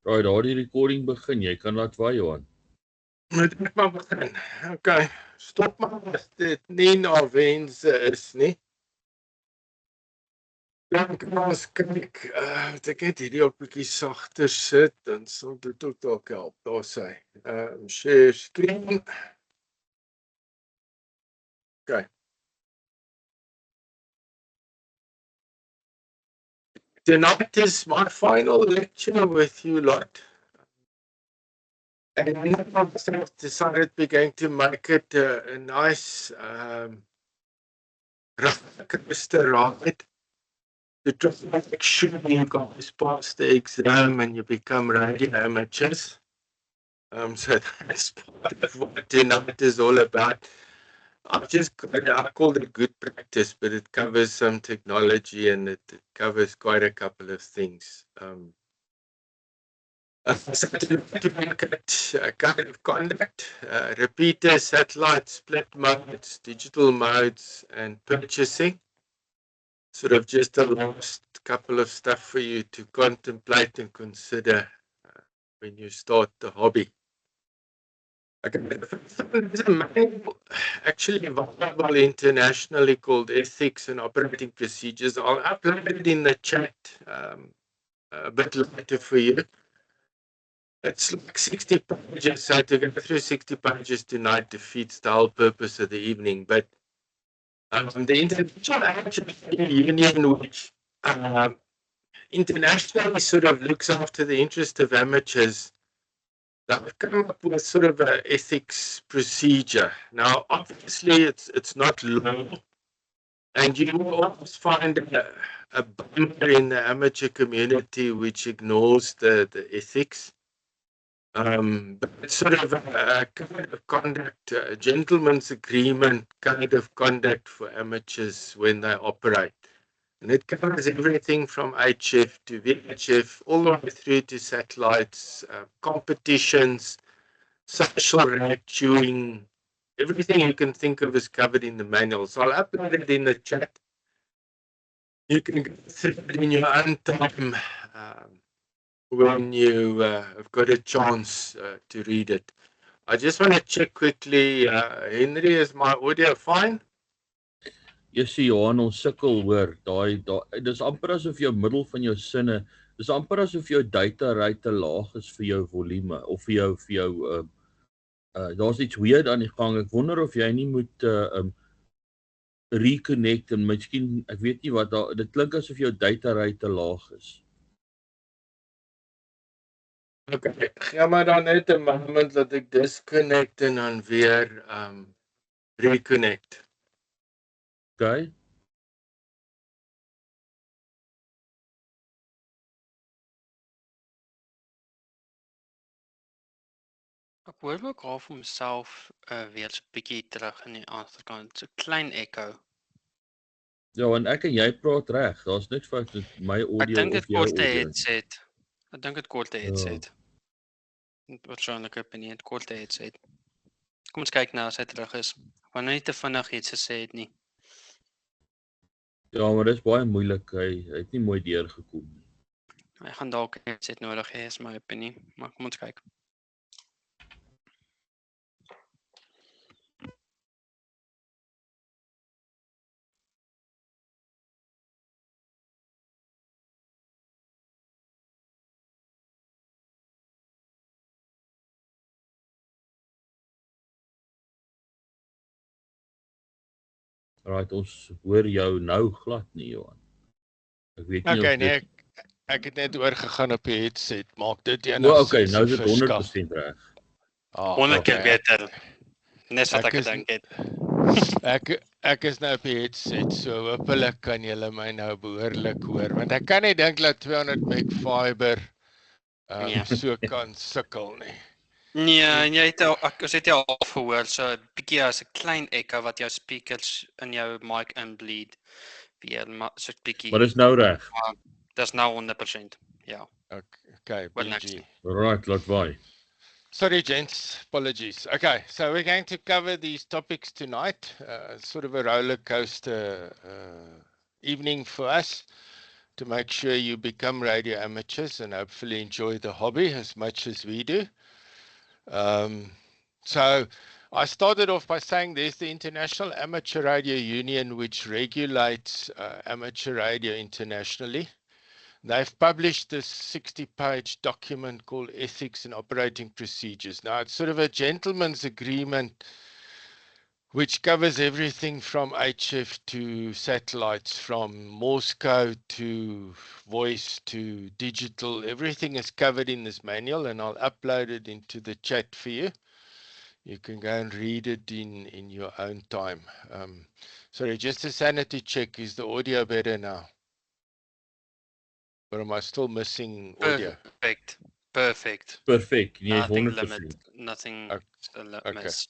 Right, daardie recording begin. Jy kan laat waai, Johan. Moet ek maar begin. Okay, stop maar as dit nie na wense is nie. Dan kan ons kyk, ek net hierdie op 'n bietjie sagter sit, dan sal dit ook dalk help. Daar sê, share screen. Okay. Tonight is my final lecture with you lot. And I've decided we're going to make it a nice roller ride to try to make sure you guys pass the exam and you become radio amateurs. So that's part of what tonight is all about. I call it good practice, but it covers some technology and it covers quite a couple of things. So to look at kind of conduct, repeater, satellite, split modes, digital modes, and purchasing. Sort of just a last couple of stuff for you to contemplate and consider when you start the hobby. Okay, there's a manual actually available internationally called Ethics and Operating Procedures. I'll upload it in the chat a bit later for you. It's like 60 pages, so to go through 60 pages tonight defeats the whole purpose of the evening. But the International Amateur Union, which internationally sort of looks after the interest of amateurs, they've come up with sort of an ethics procedure. Now, obviously, it's not law, and you will always find a bumper in the amateur community which ignores the ethics. But it's sort of a kind of conduct, a gentleman's agreement kind of conduct for amateurs when they operate. And it covers everything from HF to VHF, all the way through to satellites, competitions, social rat chewing, everything you can think of is covered in the manual. So I'll upload it in the chat. You can go through it in your own time. When you have got a chance to read it. I just want to check quickly, Henry, is my audio fine? Jy sien Johan, ons sukkel hoor. Dis amper asof jou middel van jou sinne, dis amper asof jou data rate te laag is vir jou volume of vir jou daar's iets weird aan die gang. Ek wonder of jy nie moet reconnect en miskien, ek weet nie wat dit klink asof jou data rate te laag is. Okay, gee maar dan net 'n moment dat ek disconnect en dan weer reconnect. Okay. Ek hoor ook half homself weer so 'n bietjie terug in die agterkant, so klein echo. Ja, en ek en jy praat reg. Daar's niks fout met my audio of jou audio. Ek dink dit kort 'n headset. Ek dink dit kort 'n headset. Persoonlike opinie, kort 'n headset. Kom ons kyk nou as hy terug is. Ek wou nie te vinnig iets gesê het nie. Ja, maar dis baie moeilik. Hy het nie mooi deurgekom nie. Hy gaan dalk 'n headset nodig hê, is my opinie, maar kom ons kyk. Right, ons hoor jou nou glad nie, Johan. Ek weet nie okay, of dit... ek het net oorgegaan op die headset. Maak dit enigstens okay, nou is dit 100% reg. 100 keer beter. Net wat ek gedink het. Ek is nou op die headset, so hopelik kan julle my nou behoorlik hoor, want ek kan nie dink dat 200 meg fiber so kan sukkel nie. Nee, en ons het jou al gehoor, so 'n bietjie as 'n klein echo wat jou speakers in jou mic inbleed. Weer so 'n bietjie. Maar dis nou reg. Dis nou 100%. Ja. Okay, BG. Right, laat waai. Sorry, gents. Apologies. Okay, so we're going to cover these topics tonight. Sort of a roller coaster evening for us. to make sure you become radio amateurs and hopefully enjoy the hobby as much as we do. So I started off by saying there's the International Amateur Radio Union, which regulates amateur radio internationally. They've published this 60-page document called Ethics and Operating Procedures. Now, it's sort of a gentleman's agreement which covers everything from HF to satellites, from Morse code to voice to digital. Everything is covered in this manual, and I'll upload it into the chat for you. You can go and read it in your own time. Sorry, just a sanity check. Is the audio better now? Or am I still missing audio? Perfect. Yes, Nothing 100%. limit, nothing miss.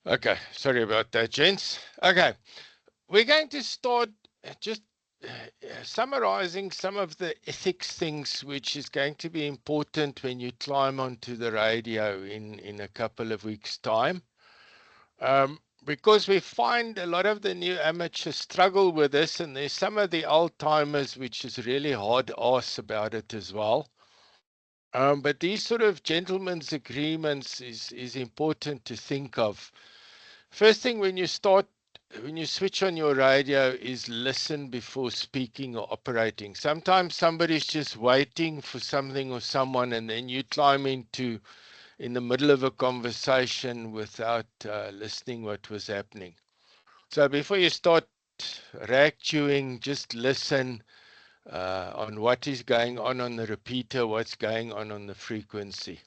Okay, sorry about that, gents. Okay, we're going to start just summarizing some of the ethics things which is going to be important when you climb onto the radio in a couple of weeks' time. Because we find a lot of the new amateurs struggle with this, and there's some of the old timers which is really hard ass about it as well. But these sort of gentlemen's agreements is important to think of. First thing when you switch on your radio is listen before speaking or operating. Sometimes somebody's just waiting for something or someone, and then you climb in the middle of a conversation without listening what was happening. So before you start rag chewing, just listen on what is going on the repeater, what's going on the frequency.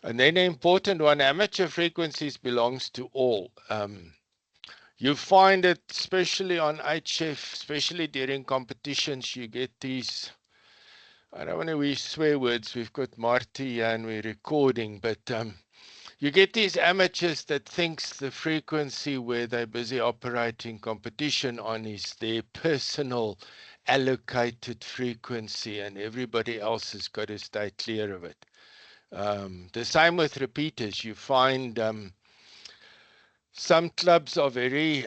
And then the important one, amateur frequencies belongs to all. You find it, especially on HF, especially during competitions, you get these, I don't want to use swear words, we've got Marty and we're recording, but you get these amateurs that thinks the frequency where they're busy operating competition on is their personal allocated frequency, and everybody else has got to stay clear of it. The same with repeaters. You find some clubs are very,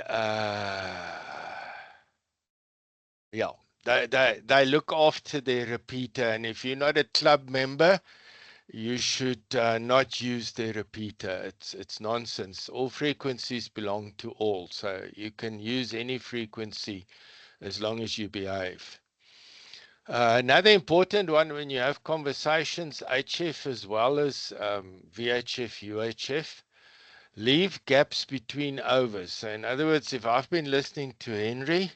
they look after their repeater, and if you're not a club member, you should not use their repeater. It's nonsense. All frequencies belong to all, so you can use any frequency as long as you behave. Another important one when you have conversations, HF as well as VHF, UHF, leave gaps between overs. So in other words, if I've been listening to Henry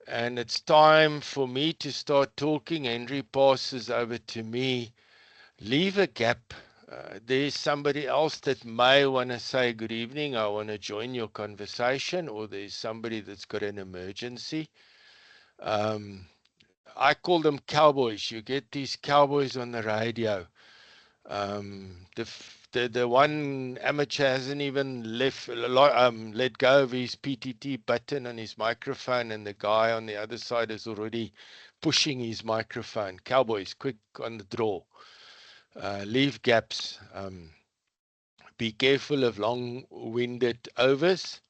and it's time for me to start talking, Henry passes over to me, leave a gap. There's somebody else that may want to say, good evening, I want to join your conversation, or there's somebody that's got an emergency. I call them cowboys. You get these cowboys on the radio. The one amateur hasn't even let go of his PTT button on his microphone, and the guy on the other side is already pushing his microphone. Cowboys, quick on the draw. Leave gaps. Be careful of long-winded overs.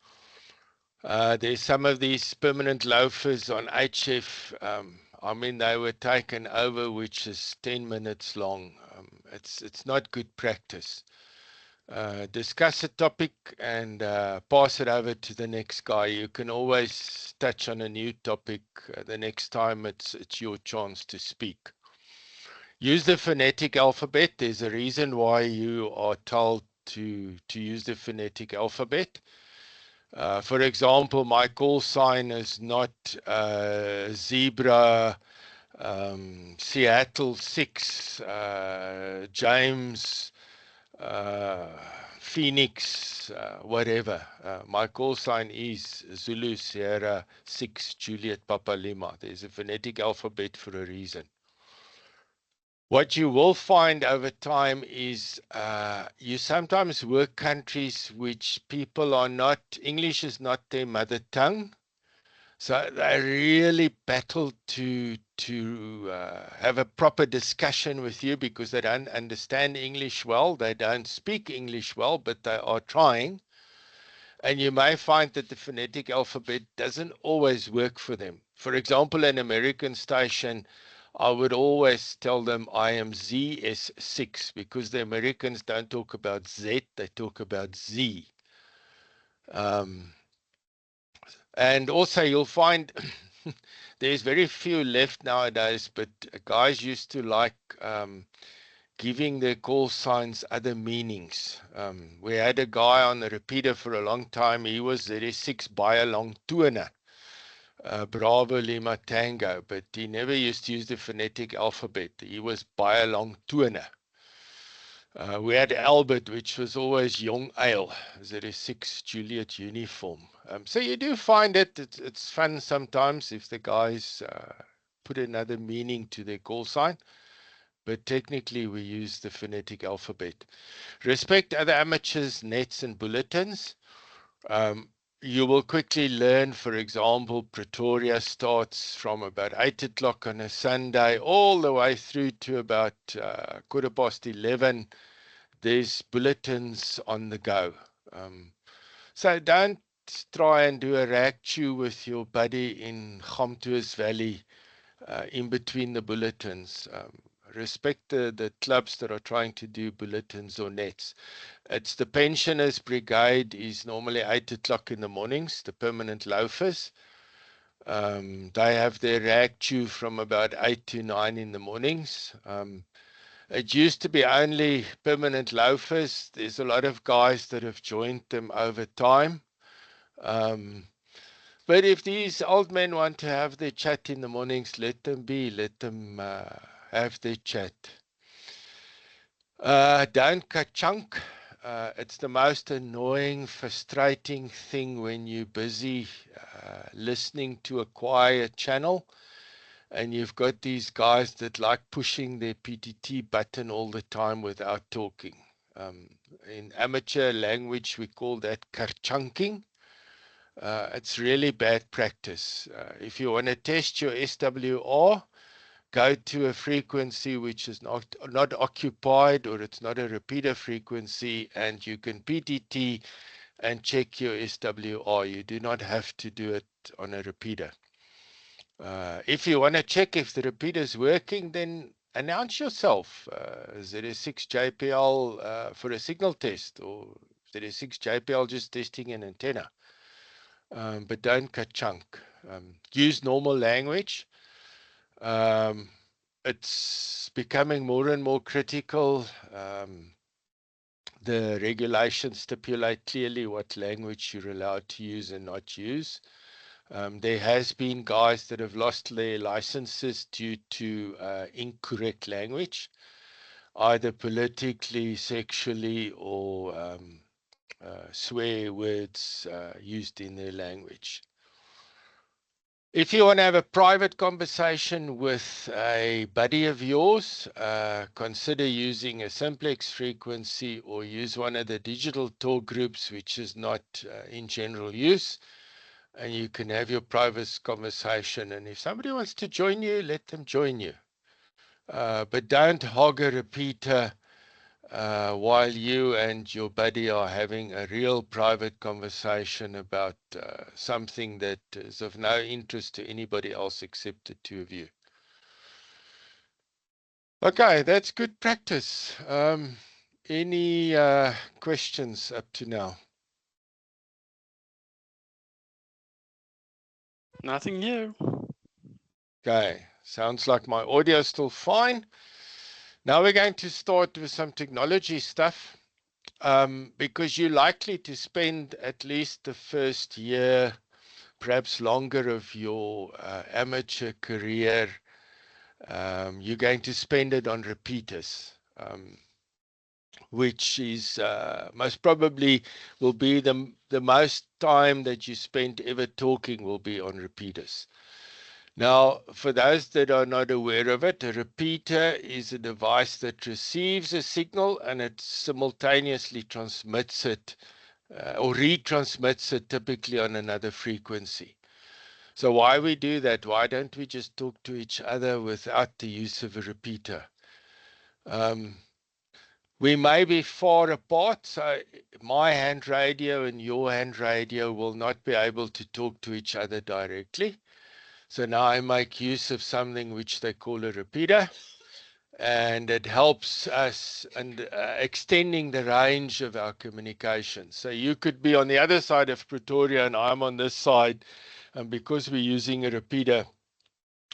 There's some of these permanent loafers on HF. I mean, they were taken over, which is 10 minutes long. It's not good practice. Discuss a topic and pass it over to the next guy. You can always touch on a new topic the next time it's your chance to speak. Use the phonetic alphabet. There's a reason why you are told to use the phonetic alphabet. For example, my call sign is not Zebra, Seattle 6, James, Phoenix, whatever. My call sign is Zulu Sierra 6, Juliet Papa Lima. There's a phonetic alphabet for a reason. What you will find over time is you sometimes work countries which people are not, English is not their mother tongue. So they really battle to have a proper discussion with you because they don't understand English well. They don't speak English well, but they are trying. And you may find that the phonetic alphabet doesn't always work for them. For example, an American station, I would always tell them I am ZS6 because the Americans don't talk about Z, they talk about Z. And also you'll find there's very few left nowadays, but guys used to like giving their call signs other meanings. We had a guy on the repeater for a long time. He was ZS6 baie lang tone, Bravo Lima Tango, but he never used to use the phonetic alphabet. He was baie lang tone. We had Albert, which was always Young Ale, ZS6 Juliet uniform. So you do find it's fun sometimes if the guys put another meaning to their call sign. But technically we use the phonetic alphabet. Respect other amateurs, nets and bulletins. You will quickly learn, for example, Pretoria starts from about 8 o'clock on a Sunday all the way through to about 11:15. There's bulletins on the go. So don't try and do a rag chew with your buddy in Gamtoos Valley in between the bulletins. Respect the clubs that are trying to do bulletins or nets. It's the pensioners brigade is normally 8 o'clock in the mornings, the permanent loafers. They have their rag chew from about 8 to 9 in the mornings. It used to be only permanent loafers. There's a lot of guys that have joined them over time. But if these old men want to have their chat in the mornings, let them be. Let them have their chat. Don't ka-chunk. It's the most annoying, frustrating thing when you're busy listening to a quiet channel and you've got these guys that like pushing their PTT button all the time without talking. In amateur language, we call that karchunking. It's really bad practice. If you want to test your SWR, go to a frequency which is not occupied, or it's not a repeater frequency, and you can PTT and check your SWR. You do not have to do it on a repeater. If you want to check if the repeater is working, then announce yourself. ZS6 JPL for a signal test, or ZS6 JPL just testing an antenna. But don't cut chunk. Use normal language. It's becoming more and more critical. The regulations stipulate clearly what language you're allowed to use and not use. There has been guys that have lost their licenses due to incorrect language, either politically, sexually, or swear words used in their language. If you want to have a private conversation with a buddy of yours, consider using a simplex frequency or use one of the digital talk groups, which is not in general use. And you can have your private conversation. And if somebody wants to join you, let them join you. But don't hog a repeater while you and your buddy are having a real private conversation about something that is of no interest to anybody else except the two of you. Okay, that's good practice. Any questions up to now? Nothing new. Okay, sounds like my audio is still fine. Now we're going to start with some technology stuff, because you're likely to spend at least the first year, perhaps longer, of your amateur career. You're going to spend it on repeaters, which is most probably will be the most time that you spend ever talking will be on repeaters. Now, for those that are not aware of it, a repeater is a device that receives a signal and it simultaneously transmits it or retransmits it, typically on another frequency. So why we do that? Why don't we just talk to each other without the use of a repeater? We may be far apart, so my hand radio and your hand radio will not be able to talk to each other directly. So now I make use of something which they call a repeater, and it helps us in extending the range of our communication. So you could be on the other side of Pretoria and I'm on this side, and because we're using a repeater,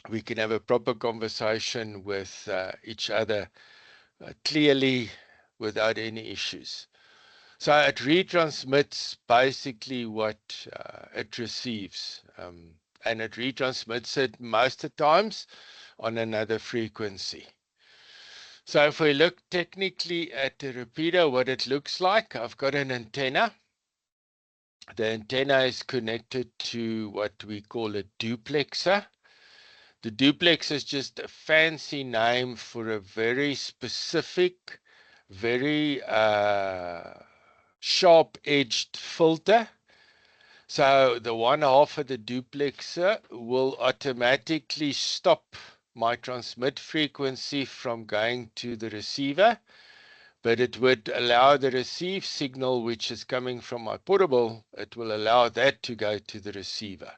we can have a proper conversation with each other clearly without any issues. So it retransmits basically what it receives, and it retransmits it most of the times on another frequency. So if we look technically at the repeater, what it looks like, I've got an antenna. The antenna is connected to what we call a duplexer. The duplex is just a fancy name for a very specific, very sharp-edged filter. So the one half of the duplexer will automatically stop my transmit frequency from going to the receiver, but it would allow the receive signal, which is coming from my portable, it will allow that to go to the receiver.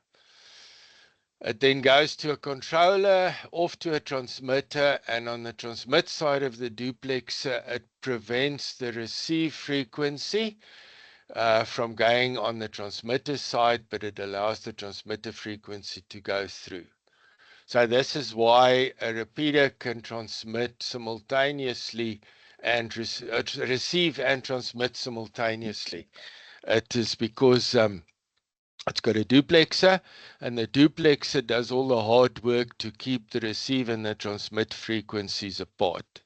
It then goes to a controller, off to a transmitter, and on the transmit side of the duplexer, it prevents the receive frequency from going on the transmitter side, but it allows the transmitter frequency to go through. So this is why a repeater can transmit simultaneously and receive and transmit simultaneously. It is because it's got a duplexer, and the duplexer does all the hard work to keep the receive and the transmit frequencies apart.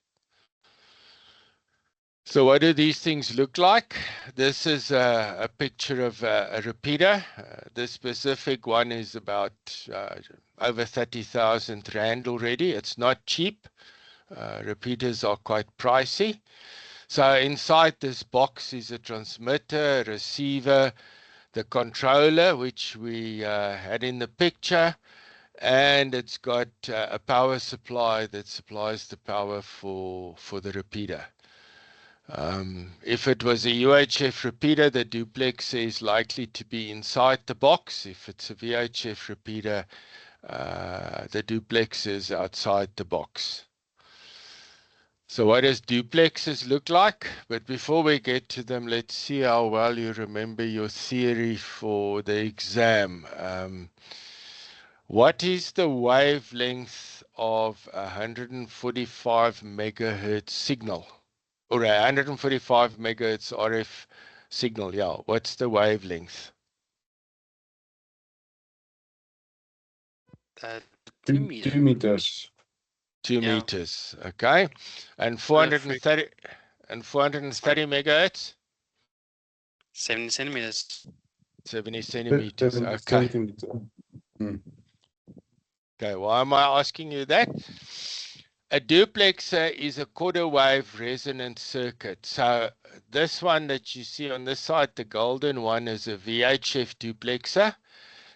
So what do these things look like? This is a picture of a repeater. This specific one is about over 30,000 Rand already. It's not cheap. Repeaters are quite pricey. So inside this box is a transmitter, a receiver, the controller, which we had in the picture, and it's got a power supply that supplies the power for the repeater. If it was a UHF repeater, the duplexer is likely to be inside the box. If it's a VHF repeater, the duplexer is outside the box. So what does duplexers look like? But before we get to them, let's see how well you remember your theory for the exam. What is the wavelength of 145 megahertz signal? Or 145 megahertz RF signal, yeah. What's the wavelength? 2 meters. 2 meters. 2 Yeah. meters, okay. And 430 megahertz? 70 centimeters. 70 centimeters, 70 okay. centimeter. Okay, why am I asking you that? A duplexer is a quarter wave resonant circuit. So this one that you see on this side, the golden one, is a VHF duplexer.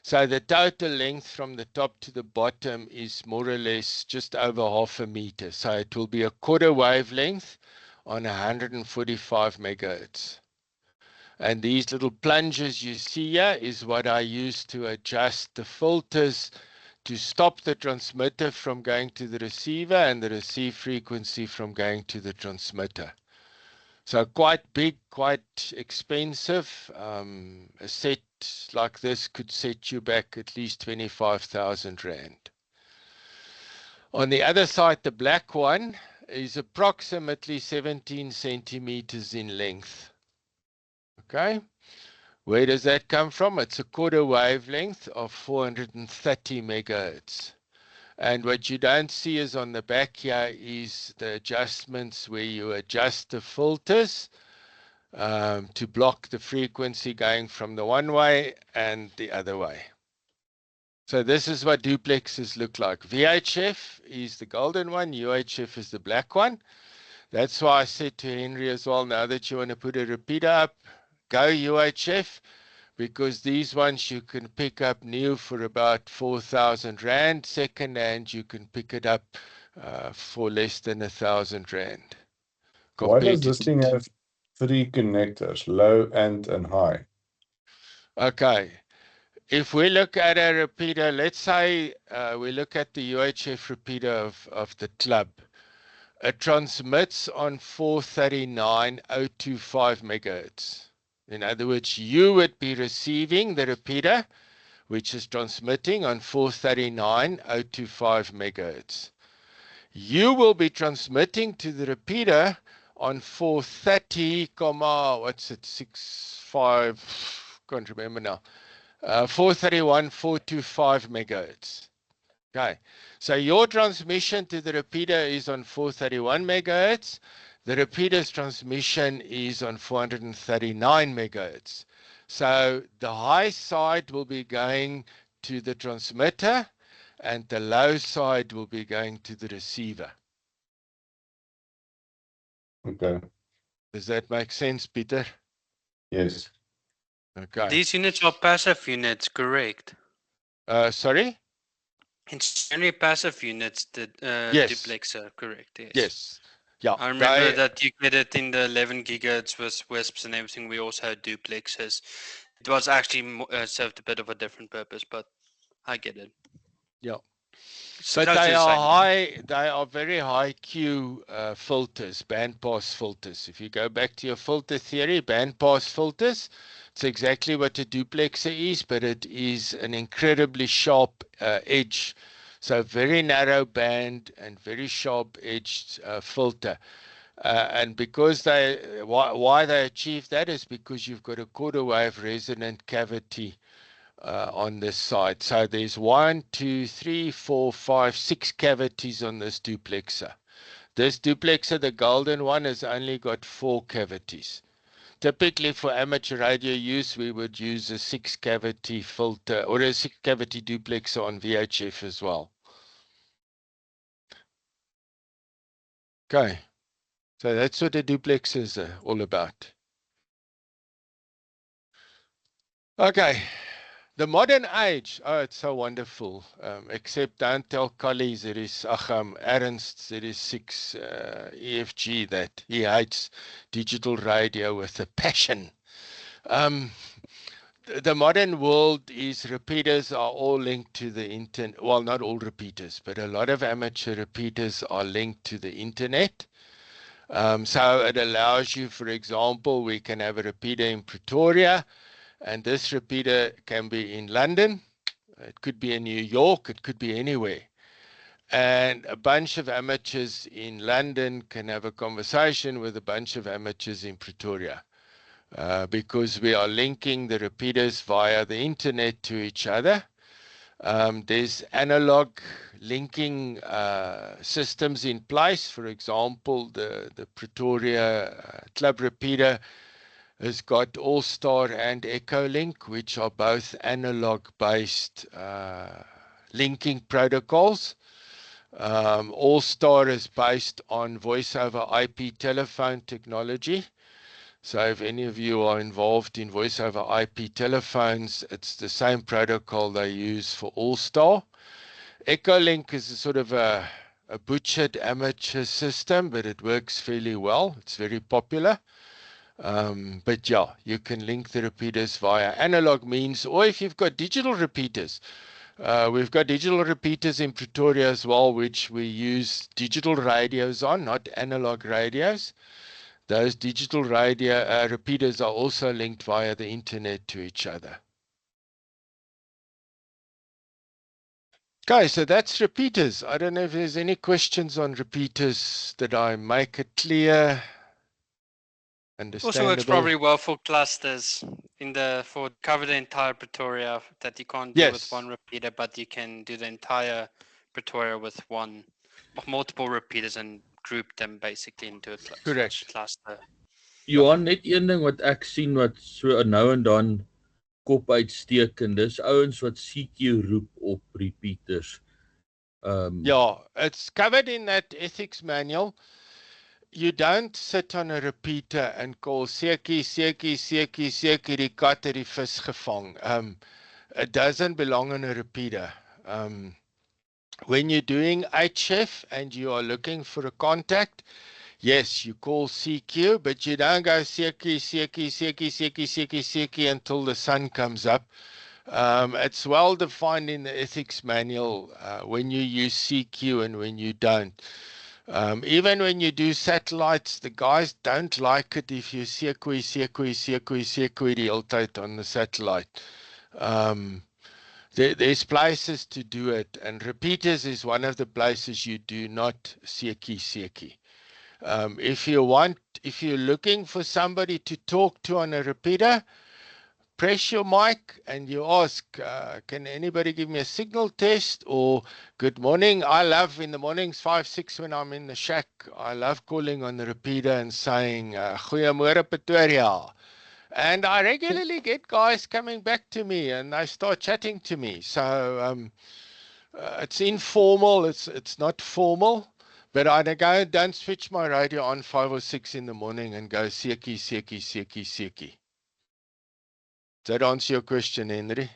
So the total length from the top to the bottom is more or less just over 0.5 meter. So it will be a quarter wavelength on 145 megahertz. And these little plungers you see here is what I use to adjust the filters to stop the transmitter from going to the receiver and the receive frequency from going to the transmitter. So quite big, quite expensive. A set like this could set you back at least 25,000 Rand. On the other side, the black one is approximately 17 centimeters in length. Okay. Where does that come from? It's a quarter wavelength of 430 megahertz. And what you don't see is on the back here is the adjustments where you adjust the filters to block the frequency going from the one way and the other way. So this is what duplexes look like. VHF is the golden one, UHF is the black one. That's why I said to Henry as well, now that you want to put a repeater up, go UHF, because these ones you can pick up new for about 4,000 Rand. Second hand, you can pick it up for less than 1,000 Rand. Why does compared to this thing have 3 connectors, low, and high? Okay. If we look at a repeater, let's say we look at the UHF repeater of the club. It transmits on 439.025 megahertz. In other words, you would be receiving the repeater, which is transmitting on 439.025 megahertz. You will be transmitting to the repeater on 430, what's it, 65, can't remember now. 431.425 megahertz. Okay, so your transmission to the repeater is on 431 megahertz. The repeater's transmission is on 439 megahertz. So the high side will be going to the transmitter and the low side will be going to the receiver. Okay. Does that make sense, Peter? Yes. Okay. These units are passive units, correct? Sorry? It's only passive units, the Yes. duplexer, correct? Yes. Yes. Yeah. I remember that you get it in the 11 gigahertz with WISPs and everything. We also had duplexers. It was actually served a bit of a different purpose, but I get it. Yeah. It's But close to they the are same. high, they are very high Q filters, bandpass filters. If you go back to your filter theory, bandpass filters, it's exactly what a duplexer is, but it is an incredibly sharp edge. So very narrow band and very sharp edged filter. And because why they achieve that is because you've got a quarter wave resonant cavity on this side. So there's 1, 2, 3, 4, 5, 6 cavities on this duplexer. This duplexer, the golden one, has only got 4 cavities. Typically for amateur radio use, we would use a 6-cavity filter or a 6-cavity duplexer on VHF as well. Okay, so that's what the duplexers are all about. Okay. The modern age, oh, it's so wonderful. Except don't tell colleagues it is Ernst, it is 6 EFG that he hates digital radio with a passion. The modern world is repeaters are all linked to the internet. Well, not all repeaters, but a lot of amateur repeaters are linked to the internet. So it allows you, for example, we can have a repeater in Pretoria. And this repeater can be in London, it could be in New York, it could be anywhere. And a bunch of amateurs in London can have a conversation with a bunch of amateurs in Pretoria because we are linking the repeaters via the internet to each other. There's analog linking systems in place. For example, the Pretoria club repeater has got All-Star and Echolink, which are both analog-based linking protocols. All-Star is based on voice-over IP telephone technology. So if any of you are involved in voice-over IP telephones, it's the same protocol they use for All-Star. Echolink is a sort of a butchered amateur system, but it works fairly well. It's very popular. But yeah, you can link the repeaters via analog means, or if you've got digital repeaters. We've got digital repeaters in Pretoria as well, which we use digital radios on, not analog radios. Those digital radio repeaters are also linked via the internet to each other. Okay, so that's repeaters. I don't know if there's any questions on repeaters. Did I make it clear? Also works probably well for clusters for cover the entire Pretoria that you can't do with one repeater, but you can do the entire Pretoria with one or multiple repeaters and group them basically into a cluster. Johan, net een ding wat ek sien wat so nou en dan kop uitsteek en dis ouens wat CQ roep op repeaters. Yeah, it's covered in that ethics manual. You don't sit on a repeater and call seekie, seekie, seekie, seekie, die kat het die vis gevang. It doesn't belong on a repeater. When you're doing HF and you are looking for a contact, yes, you call CQ, but you don't go CQ until the sun comes up. It's well defined in the ethics manual when you use CQ and when you don't. Even when you do satellites, the guys don't like it if you CQ the whole time on the satellite. There's places to do it, and repeaters is one of the places you do not CQ. If you're looking for somebody to talk to on a repeater, press your mic and you ask, can anybody give me a signal test or good morning? I love in the mornings 5, 6 when I'm in the shack, I love calling on the repeater and saying, Goeiemôre Pretoria. And I regularly get guys coming back to me and they start chatting to me. So it's informal, it's not formal. But I don't switch my radio on 5 or 6 in the morning and go Seki. Does that answer your question, Henry?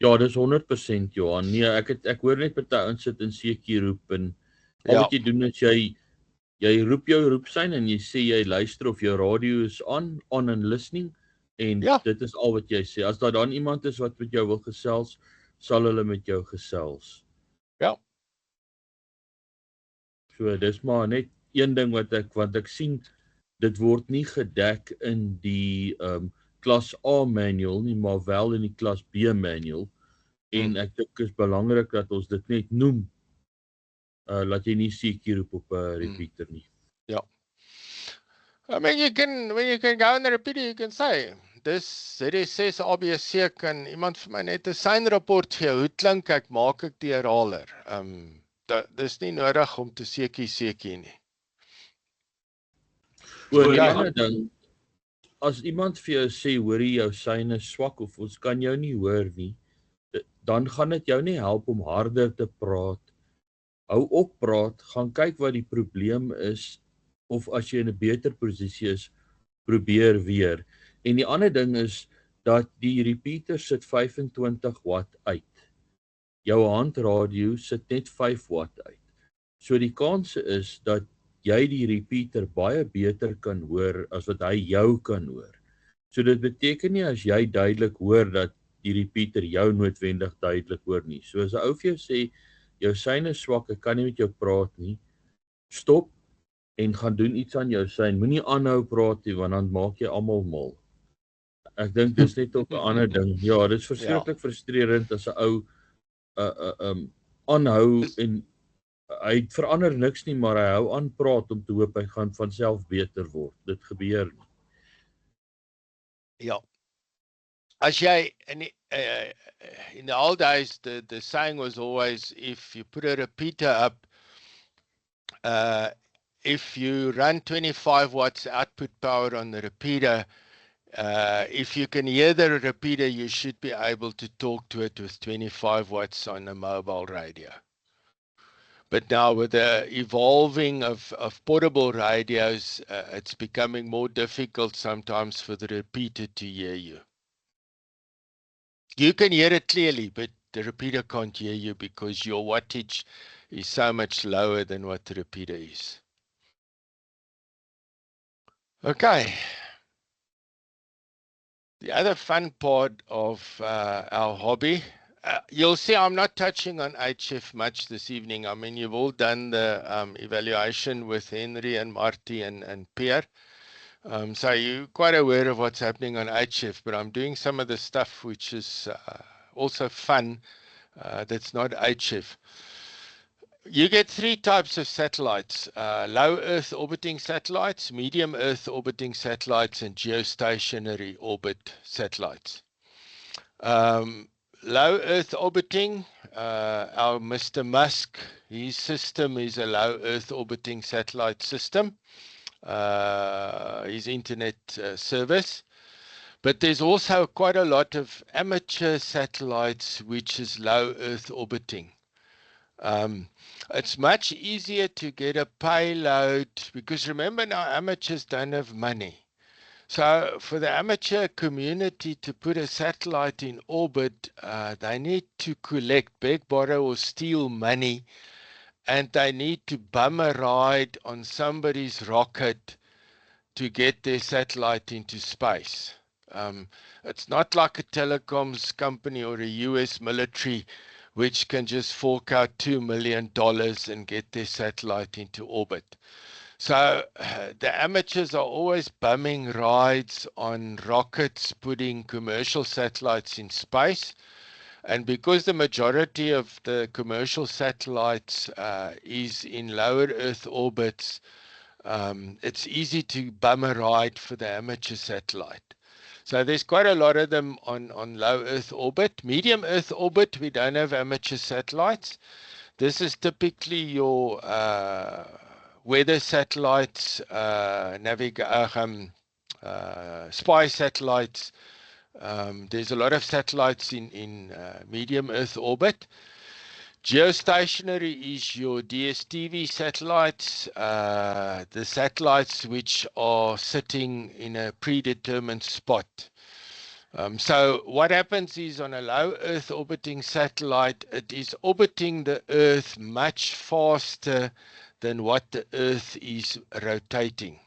Ja, dis 100% Johan. Nee, ek hoor net party ouens sit in sekie roep en al wat jy doen is jy roep jou roepsein en jy sê jy luister of jou radio is on and listening en dit is al wat jy sê. As daar dan iemand is wat met jou wil gesels, sal hulle met jou gesels. Ja. So dis maar net een ding wat ek sien dit word nie gedek in die klas A manual nie, maar wel in die klas B manual. En ek dink is belangrik dat ons dit net noem. Laat jy nie CQ roep op 'n repeater nie. Ja. I mean when you can go in the repeater you can say dis ZSS ABC kan iemand vir my net 'n synrapport gee. Hoe klink ek? Maak ek die herhaler. Dis nie nodig om te CQ nie. Oor die ander ding, as iemand vir jou sê hoor jy jou syne swak of ons kan jou nie hoor nie, dan gaan dit jou nie help om harder te praat. Hou op praat, gaan kyk wat die probleem is of as jy in 'n beter posisie is, probeer weer. En die ander ding is dat die repeater sit 25 watt uit. Jou handradio sit net 5 watt uit. So die kans is dat jy die repeater baie beter kan hoor as wat hy jou kan hoor. So dit beteken nie as jy duidelik hoor dat die repeater jou noodwendig duidelik hoor nie. So as 'n ou vir jou sê jou syne is swak, ek kan nie met jou praat nie, stop en gaan doen iets aan jou syn. Moenie aanhou praat nie want dan maak jy almal mal. Ek dink dis net ook 'n ander ding. Ja, dit is verskriklik frustrerend as 'n ou aanhou en hy verander niks nie, maar hy hou aan praat om te hoop hy gaan van self beter word. Dit gebeur nie. Ja. As jy in the old days the saying was always if you put a repeater up if you run 25 watts output power on the repeater, if you can hear the repeater, you should be able to talk to it with 25 watts on a mobile radio. But now with the evolving of portable radios, it's becoming more difficult sometimes for the repeater to hear you. You can hear it clearly, but the repeater can't hear you because your wattage is so much lower than what the repeater is. Okay. The other fun part of our hobby, you'll see I'm not touching on HF much this evening. I mean, you've all done the evaluation with Henry and Marty and Pierre. So you're quite aware of what's happening on HF, but I'm doing some of the stuff which is also fun that's not HF. You get 3 types of satellites, low Earth orbiting satellites, medium Earth orbiting satellites, and geostationary orbit satellites. Low Earth orbiting, our Mr. Musk, his system is a low Earth orbiting satellite system, his internet service. But there's also quite a lot of amateur satellites which is low Earth orbiting. It's much easier to get a payload because remember now amateurs don't have money. So for the amateur community to put a satellite in orbit, they need to collect, beg, borrow or steal money and they need to bum a ride on somebody's rocket to get their satellite into space. It's not like a telecoms company or a US military which can just fork out $2 million and get their satellite into orbit. So the amateurs are always bumming rides on rockets, putting commercial satellites in space. And because the majority of the commercial satellites is in lower Earth orbits, it's easy to bum a ride for the amateur satellite. So there's quite a lot of them on low Earth orbit. Medium Earth orbit, we don't have amateur satellites. This is typically your weather satellites, spy satellites. There's a lot of satellites in medium Earth orbit. Geostationary is your DSTV satellites, the satellites which are sitting in a predetermined spot. So what happens is on a low Earth orbiting satellite, it is orbiting the Earth much faster than what the Earth is rotating.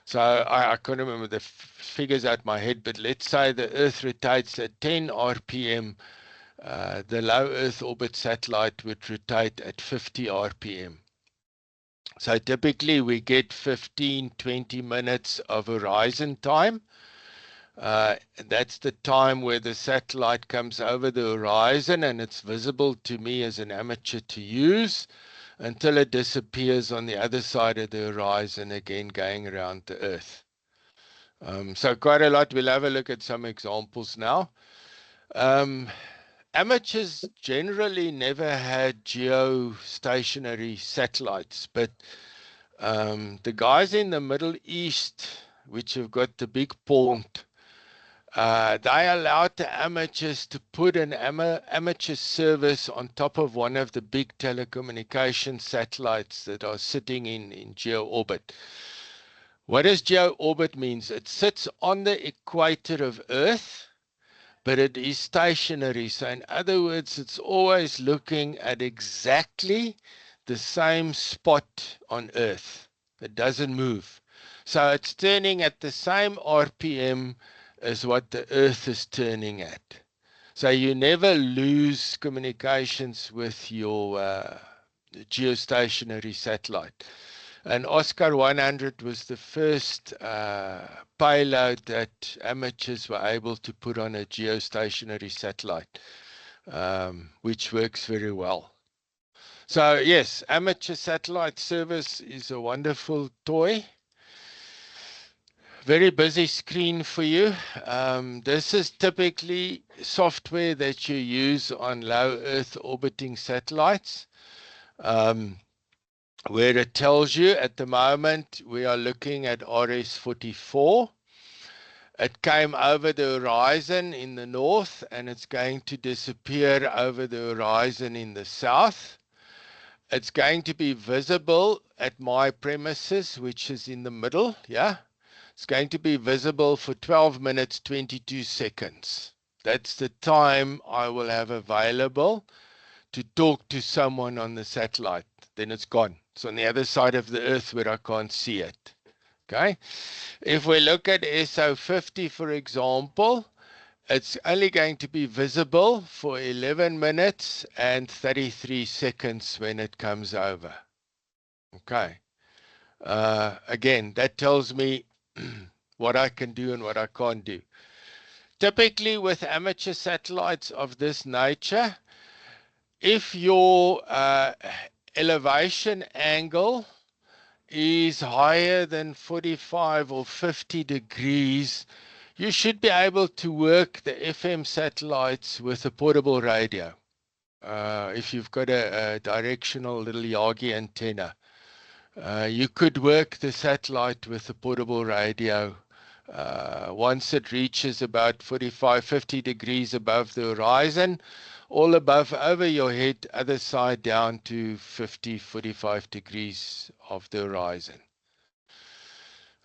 So I can't remember the figures out my head, but let's say the Earth rotates at 10 RPM. The low Earth orbit satellite would rotate at 50 RPM. So typically we get 15-20 minutes of horizon time. That's the time where the satellite comes over the horizon and it's visible to me as an amateur to use until it disappears on the other side of the horizon again, going around the Earth. So quite a lot. We'll have a look at some examples now. Amateurs generally never had geostationary satellites, but the guys in the Middle East, which have got the big port, they allowed the amateurs to put an amateur service on top of one of the big telecommunication satellites that are sitting in geo orbit. What does geo orbit means? It sits on the equator of Earth, but it is stationary. So in other words, it's always looking at exactly the same spot on Earth. It doesn't move. So it's turning at the same RPM as what the Earth is turning at. So you never lose communications with your geostationary satellite. And Oscar 100 was the first payload that amateurs were able to put on a geostationary satellite, which works very well. So yes, amateur satellite service is a wonderful toy. Very busy screen for you. This is typically software that you use on low Earth orbiting satellites. Where it tells you at the moment we are looking at RS-44. It came over the horizon in the north and it's going to disappear over the horizon in the south. It's going to be visible at my premises, which is in the middle. Yeah, it's going to be visible for 12 minutes, 22 seconds. That's the time I will have available to talk to someone on the satellite. Then it's gone. It's on the other side of the Earth where I can't see it. Okay. If we look at SO50, for example, it's only going to be visible for 11 minutes and 33 seconds when it comes over. Okay. Again, that tells me what I can do and what I can't do. Typically with amateur satellites of this nature, if your elevation angle is higher than 45 or 50 degrees, you should be able to work the FM satellites with a portable radio. If you've got a directional little Yagi antenna, you could work the satellite with a portable radio. Once it reaches about 45, 50 degrees above the horizon, all above over your head, other side down to 50, 45 degrees of the horizon.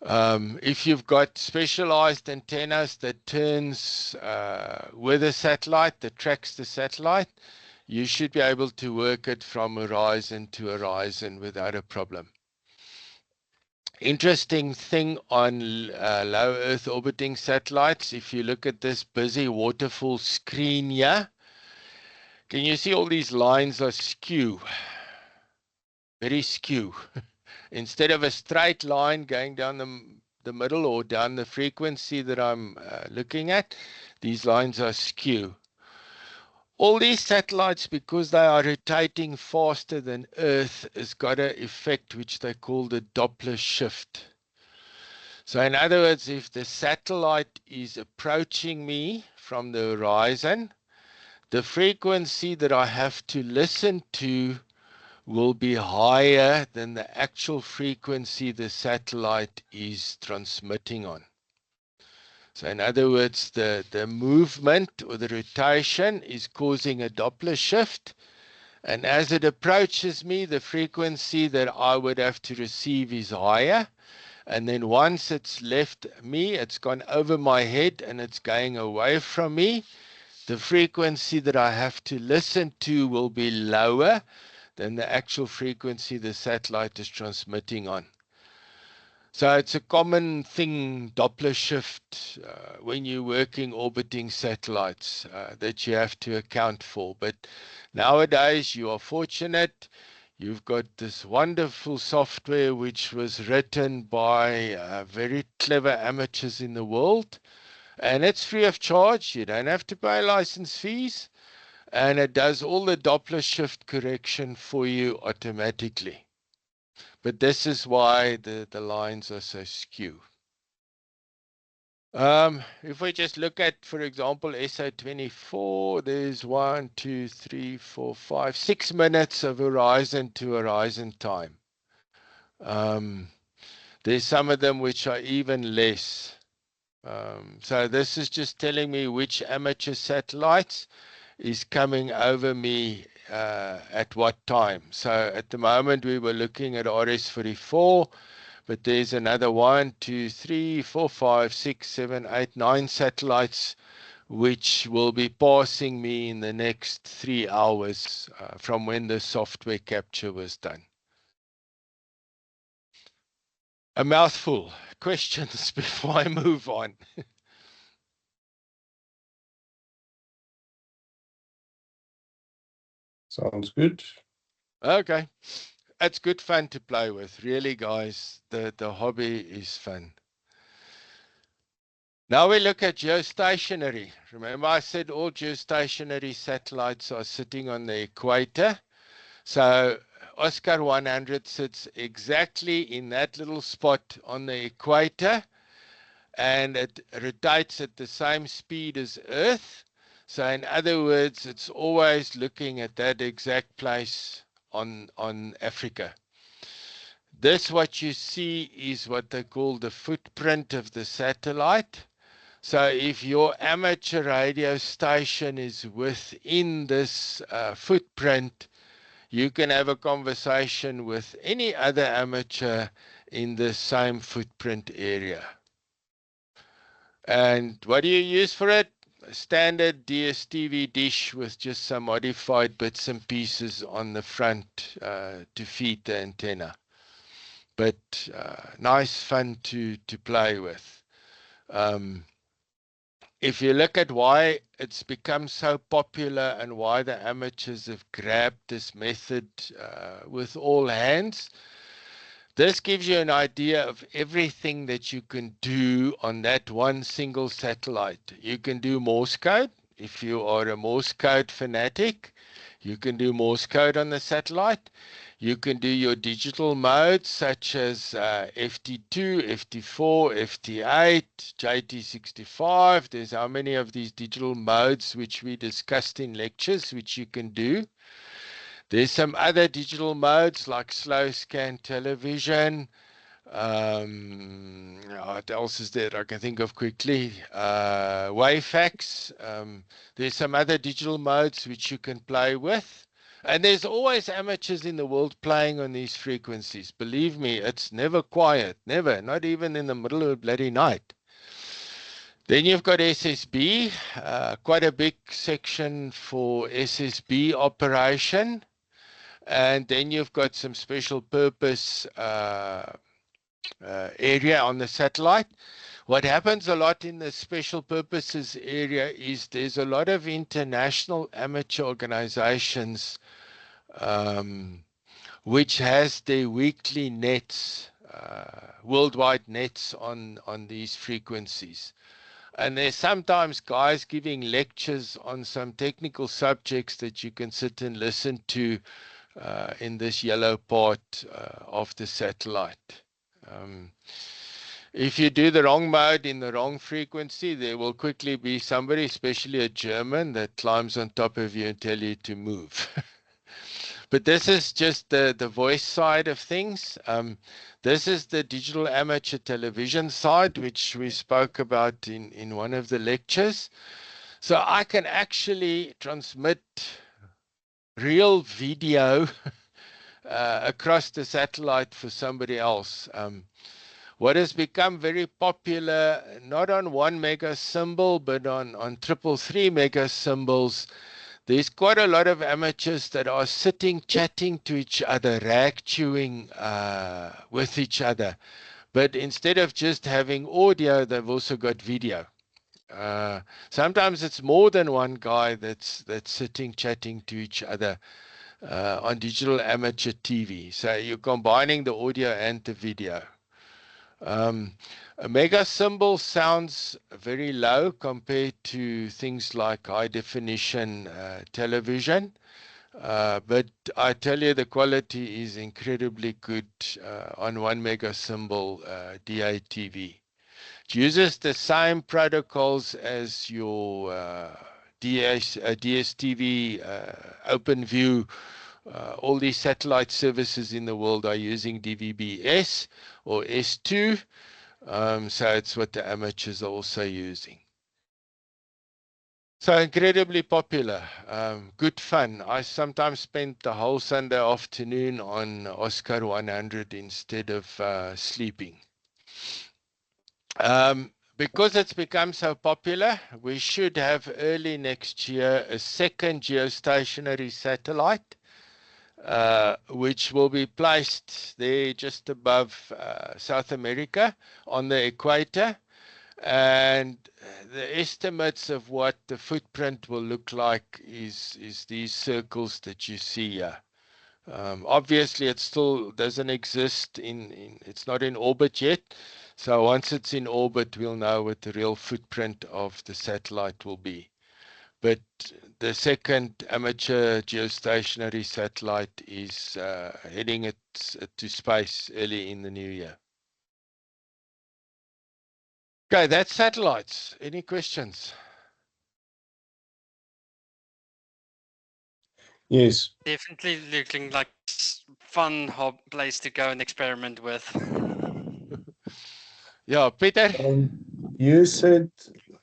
If you've got specialized antennas that turns with a satellite, that tracks the satellite, you should be able to work it from horizon to horizon without a problem. Interesting thing on low Earth orbiting satellites, if you look at this busy waterfall screen here, can you see all these lines are skew? Very skew. Instead of a straight line going down the middle or down the frequency that I'm looking at, these lines are skew. All these satellites, because they are rotating faster than Earth, has got an effect which they call the Doppler shift. So in other words, if the satellite is approaching me from the horizon, the frequency that I have to listen to will be higher than the actual frequency the satellite is transmitting on. So in other words, the movement or the rotation is causing a Doppler shift. And as it approaches me, the frequency that I would have to receive is higher. And then once it's left me, it's gone over my head and it's going away from me, the frequency that I have to listen to will be lower than the actual frequency the satellite is transmitting on. So it's a common thing, Doppler shift, when you're working orbiting satellites that you have to account for. But nowadays you are fortunate. You've got this wonderful software which was written by very clever amateurs in the world. And it's free of charge. You don't have to pay license fees. And it does all the Doppler shift correction for you automatically. But this is why the lines are so skew. If we just look at, for example, SA24, there's 1, 2, 3, 4, 5, 6 minutes of horizon to horizon time. There's some of them which are even less. So this is just telling me which amateur satellites is coming over me at what time. So at the moment we were looking at RS-44, but there's another 1, 2, 3, 4, 5, 6, 7, 8, 9 satellites which will be passing me in the next 3 hours from when the software capture was done. A mouthful. Questions before I move on? Sounds good. Okay. It's good fun to play with. Really, guys, the hobby is fun. Now we look at geostationary. Remember I said all geostationary satellites are sitting on the equator. So Oscar 100 sits exactly in that little spot on the equator, and it rotates at the same speed as Earth. So in other words, it's always looking at that exact place on Africa. This, what you see, is what they call the footprint of the satellite. So if your amateur radio station is within this footprint, you can have a conversation with any other amateur in the same footprint area. And what do you use for it? A standard DSTV dish with just some modified bits and pieces on the front to feed the antenna. But nice fun to play with. If you look at why it's become so popular and why the amateurs have grabbed this method with all hands, this gives you an idea of everything that you can do on that one single satellite. You can do Morse code. If you are a Morse code fanatic, you can do Morse code on the satellite. You can do your digital modes such as FT2, FT4, FT8, JT65. There's how many of these digital modes which we discussed in lectures which you can do. There's some other digital modes like slow scan television. What else is there I can think of quickly? WaveFax. There's some other digital modes which you can play with. And there's always amateurs in the world playing on these frequencies. Believe me, it's never quiet. Never. Not even in the middle of a bloody night. Then you've got SSB, quite a big section for SSB operation. And then you've got some special purpose area on the satellite. What happens a lot in the special purposes area is there's a lot of international amateur organizations which has their weekly nets, worldwide nets on these frequencies. And there's sometimes guys giving lectures on some technical subjects that you can sit and listen to in this yellow part of the satellite. If you do the wrong mode in the wrong frequency, there will quickly be somebody, especially a German, that climbs on top of you and tell you to move. But this is just the voice side of things. This is the digital amateur television side, which we spoke about in one of the lectures. So I can actually transmit real video across the satellite for somebody else. What has become very popular, not on 1 mega symbol, but on 333 mega symbols, there's quite a lot of amateurs that are sitting, chatting to each other, rag chewing with each other. But instead of just having audio, they've also got video. Sometimes it's more than one guy that's sitting, chatting to each other on digital amateur TV. So you're combining the audio and the video. A mega symbol sounds very low compared to things like high definition television, but I tell you the quality is incredibly good on 1 mega symbol DATV. It uses the same protocols as your DSTV, OpenView. All these satellite services in the world are using DVB-S or S2, so it's what the amateurs are also using. So incredibly popular, good fun. I sometimes spent the whole Sunday afternoon on Oscar 100 instead of sleeping. Because it's become so popular, we should have early next year a second geostationary satellite, which will be placed there just above South America on the equator. And the estimates of what the footprint will look like is these circles that you see here. Obviously, it still doesn't exist it's not in orbit yet. So once it's in orbit, we'll know what the real footprint of the satellite will be. But the second amateur geostationary satellite is heading to space early in the new year. Okay, that's satellites. Any questions? Yes. Definitely looking like fun place to go and experiment with. Yeah, Peter? You said,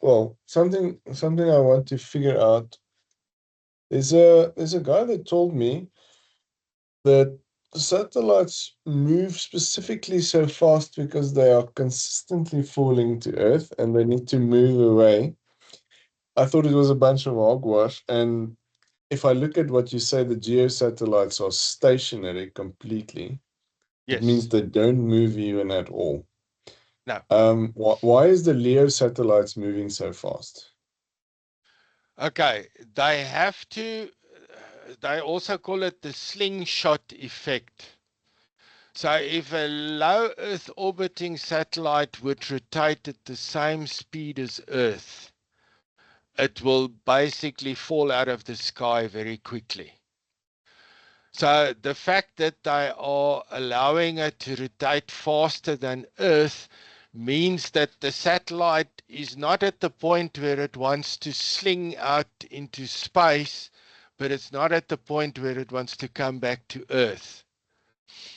well, something I want to figure out. There's a guy that told me that satellites move specifically so fast because they are consistently falling to Earth and they need to move away. I thought it was a bunch of hogwash. And if I look at what you say, the geosatellites are stationary completely. Yes. It means they don't move even at all. No. Why is the LEO satellites moving so fast? Okay, they have to, they also call it the slingshot effect. So if a low Earth orbiting satellite would rotate at the same speed as Earth, it will basically fall out of the sky very quickly. So the fact that they are allowing it to rotate faster than Earth means that the satellite is not at the point where it wants to sling out into space, but it's not at the point where it wants to come back to Earth.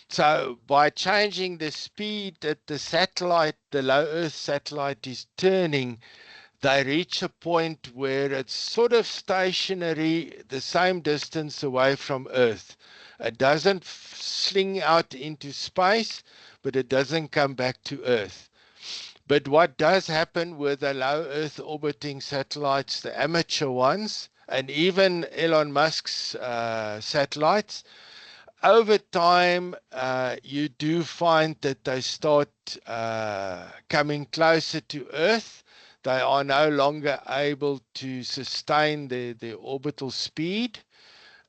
So by changing the speed that the satellite, the low Earth satellite is turning, they reach a point where it's sort of stationary, the same distance away from Earth. It doesn't sling out into space, but it doesn't come back to Earth. But what does happen with the low Earth orbiting satellites, the amateur ones, and even Elon Musk's satellites, over time, you do find that they start coming closer to Earth. They are no longer able to sustain their orbital speed,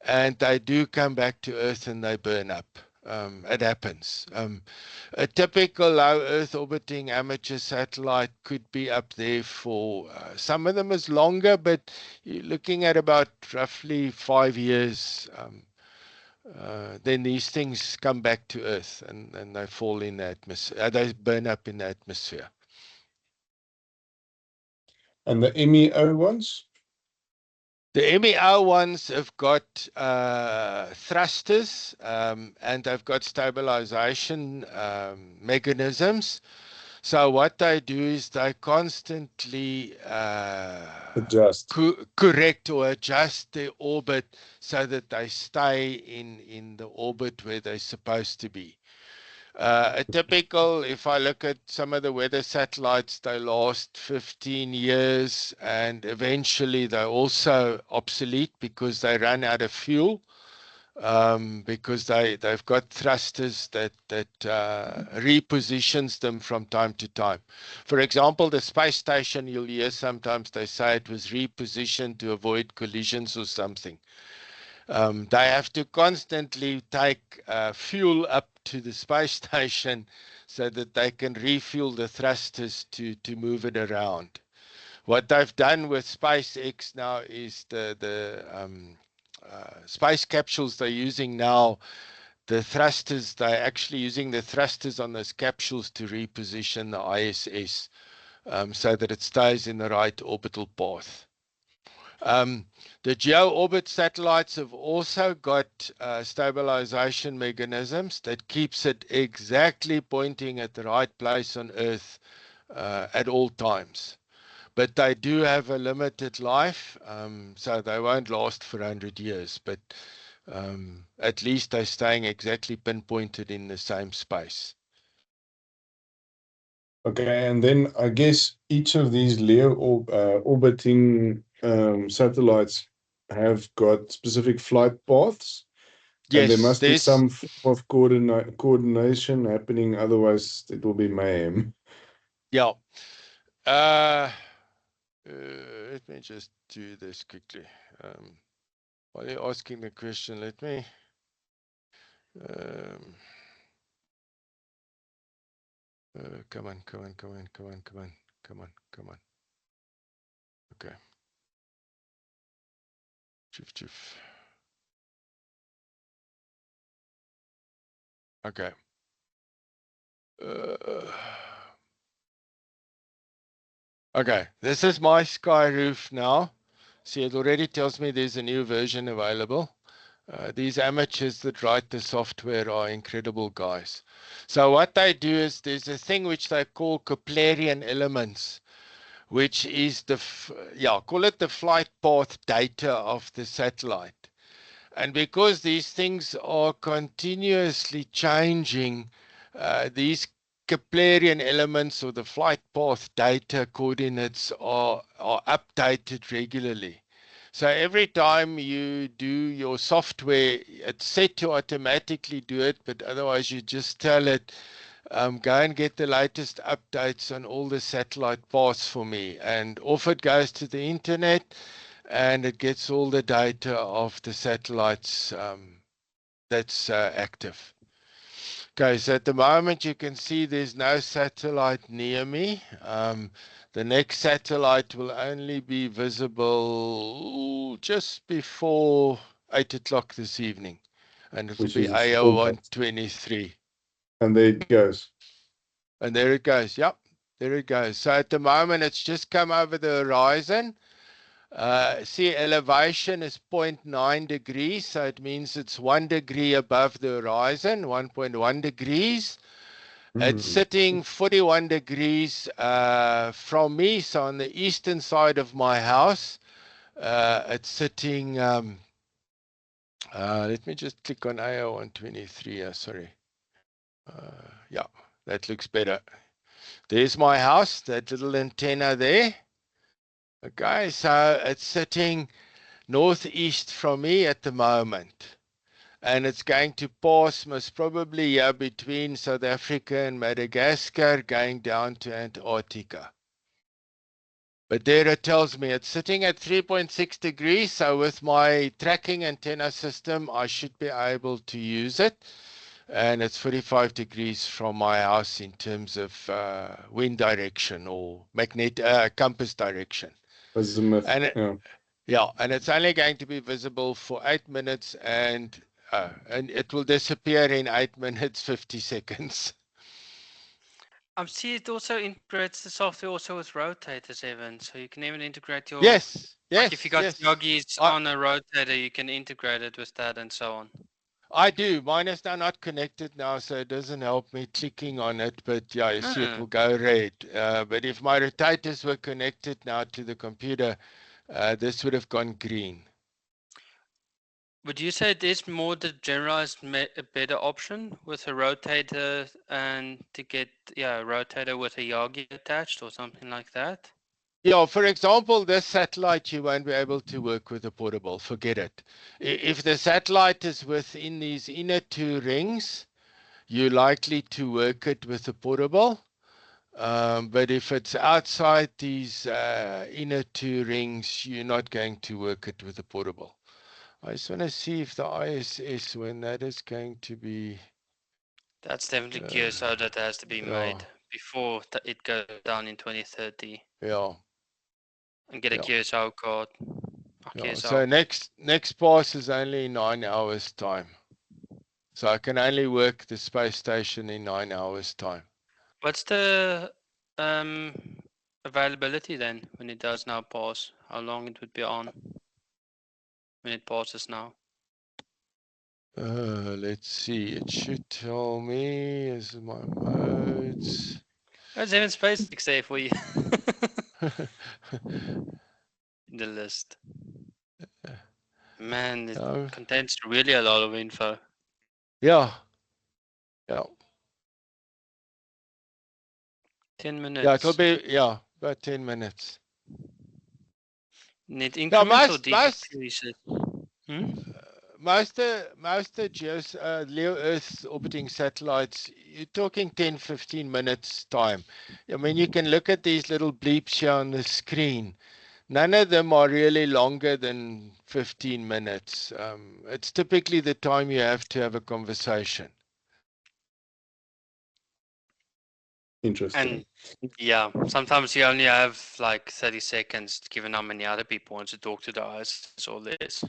and they do come back to Earth and they burn up. It happens. A typical low Earth orbiting amateur satellite could be up there for, some of them is longer, but you're looking at about roughly 5 years. Then these things come back to Earth and they fall in the atmosphere. They burn up in the atmosphere. And the MEO ones? The MEO ones have got thrusters and they've got stabilization mechanisms. So what they do is they constantly Adjust. correct or adjust their orbit so that they stay in the orbit where they're supposed to be. A typical, if I look at some of the weather satellites, they last 15 years and eventually they're also obsolete because they run out of fuel. Because they've got thrusters that repositions them from time to time. For example, the space station, you'll hear sometimes they say it was repositioned to avoid collisions or something. They have to constantly take fuel up to the space station so that they can refuel the thrusters to move it around. What they've done with SpaceX now is the space capsules they're using now, the thrusters, they're actually using the thrusters on those capsules to reposition the ISS so that it stays in the right orbital path. The geo-orbit satellites have also got stabilization mechanisms that keeps it exactly pointing at the right place on Earth at all times. But they do have a limited life, so they won't last for 100 years, but at least they're staying exactly pinpointed in the same space. Okay, and then I guess each of these LEO orbiting satellites have got specific flight paths. Yes, and there must be some form of coordination happening, otherwise it will be mayhem. Yeah. Let me just do this quickly. While you're asking the question, let me come on. Okay. Chief. Okay. Okay, this is my Sky Roof now. See, it already tells me there's a new version available. These amateurs that write the software are incredible guys. So what they do is there's a thing which they call Keplerian elements, which is call it the flight path data of the satellite. And because these things are continuously changing, these Keplerian elements or the flight path data coordinates are updated regularly. So every time you do your software, it's set to automatically do it, but otherwise you just tell it, go and get the latest updates on all the satellite paths for me. And off it goes to the internet, and it gets all the data of the satellites that's active. Okay, so at the moment you can see there's no satellite near me. The next satellite will only be visible just before 8 o'clock this evening, and it'll be AO123. And there it goes. And there it goes. Yep, there it goes. So at the moment it's just come over the horizon. See, elevation is 0.9 degrees, so it means it's 1 degree above the horizon, 1.1 degrees. It's sitting 41 degrees from me, so on the eastern side of my house. It's sitting, let me just click on AO123, sorry. Yeah, that looks better. There's my house, that little antenna there. Okay, so it's sitting northeast from me at the moment. And it's going to pass most probably here between South Africa and Madagascar, going down to Antarctica. But there it tells me it's sitting at 3.6 degrees. So with my tracking antenna system, I should be able to use it. And it's 45 degrees from my house in terms of wind direction or compass direction. Azimuth, And yeah, and it's only going to be visible for 8 minutes and it will disappear in 8 minutes, 50 seconds. See, it also integrates the software also with rotators, Evan. So you can even integrate your... Yes. Like if you got Yogis on a rotator, you can integrate it with that and so on. I do. Mine is now not connected now, so it doesn't help me clicking on it. But yeah, you see it will go red. But if my rotators were connected now to the computer, this would have gone green. Would you say there's more the generalized a better option with a rotator and to get a rotator with a Yagi attached or something like that? Yeah, for example, this satellite, you won't be able to work with a portable. Forget it. If the satellite is within these inner two rings, you're likely to work it with a portable. But if it's outside these inner two rings, you're not going to work it with a portable. I just want to see if the ISS, when that is going to be... That's definitely QSO that has to be made before it goes down in 2030. Yeah. And get a QSO card. So next pass is only 9 hours time. So I can only work the space station in 9 hours time. What's the availability then when it does now pass? How long it would be on when it passes now? Let's see. It should tell me is my modes. There's even SpaceX there for you. In the list. Man, it contains really a lot of info. Yeah. 10 minutes. Yeah, it'll be about 10 minutes. Need increments or decreases? Most LEO Earth orbiting satellites, you're talking 10-15 minutes time. I mean, you can look at these little bleeps here on the screen. None of them are really longer than 15 minutes. It's typically the time you have to have a conversation. Interesting. And sometimes you only have like 30 seconds given how many other people want to talk to the eyes or less.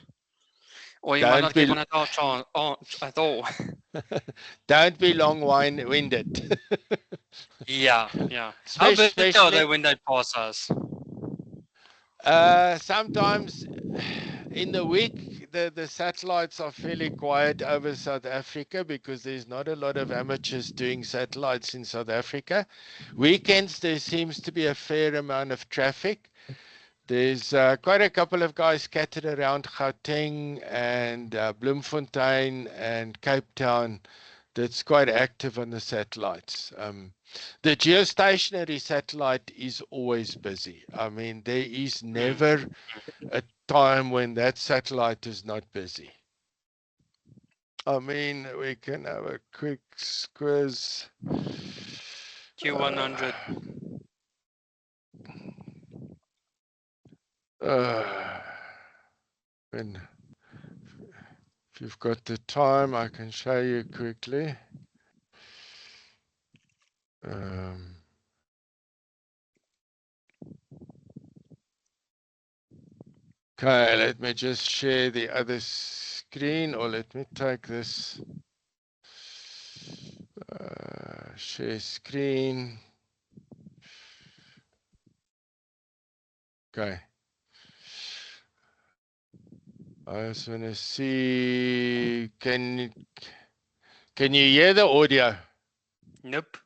Or you might not get one at all. Don't be long-winded. Yeah. How big are they when they pass us? Sometimes in the week, the satellites are fairly quiet over South Africa because there's not a lot of amateurs doing satellites in South Africa. Weekends, there seems to be a fair amount of traffic. There's quite a couple of guys scattered around Gauteng and Bloemfontein and Cape Town that's quite active on the satellites. The geostationary satellite is always busy. I mean, there is never a time when that satellite is not busy. I mean, we can have a quick quiz. Q100. If you've got the time, I can show you quickly. Okay, let me just share the other screen, or let me take this. Share screen. Okay. I just want to see, can you hear the audio? Nope.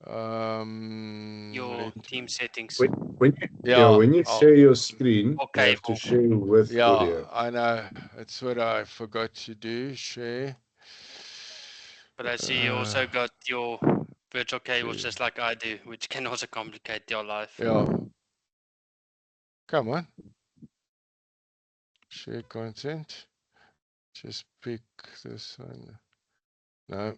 Your team settings. When you share your screen, you have to share with audio. I know. That's what I forgot to do. Share. But I see you also got your virtual cables just like I do, which can also complicate your life. Yeah. Come on. Share content. Just pick this one. No.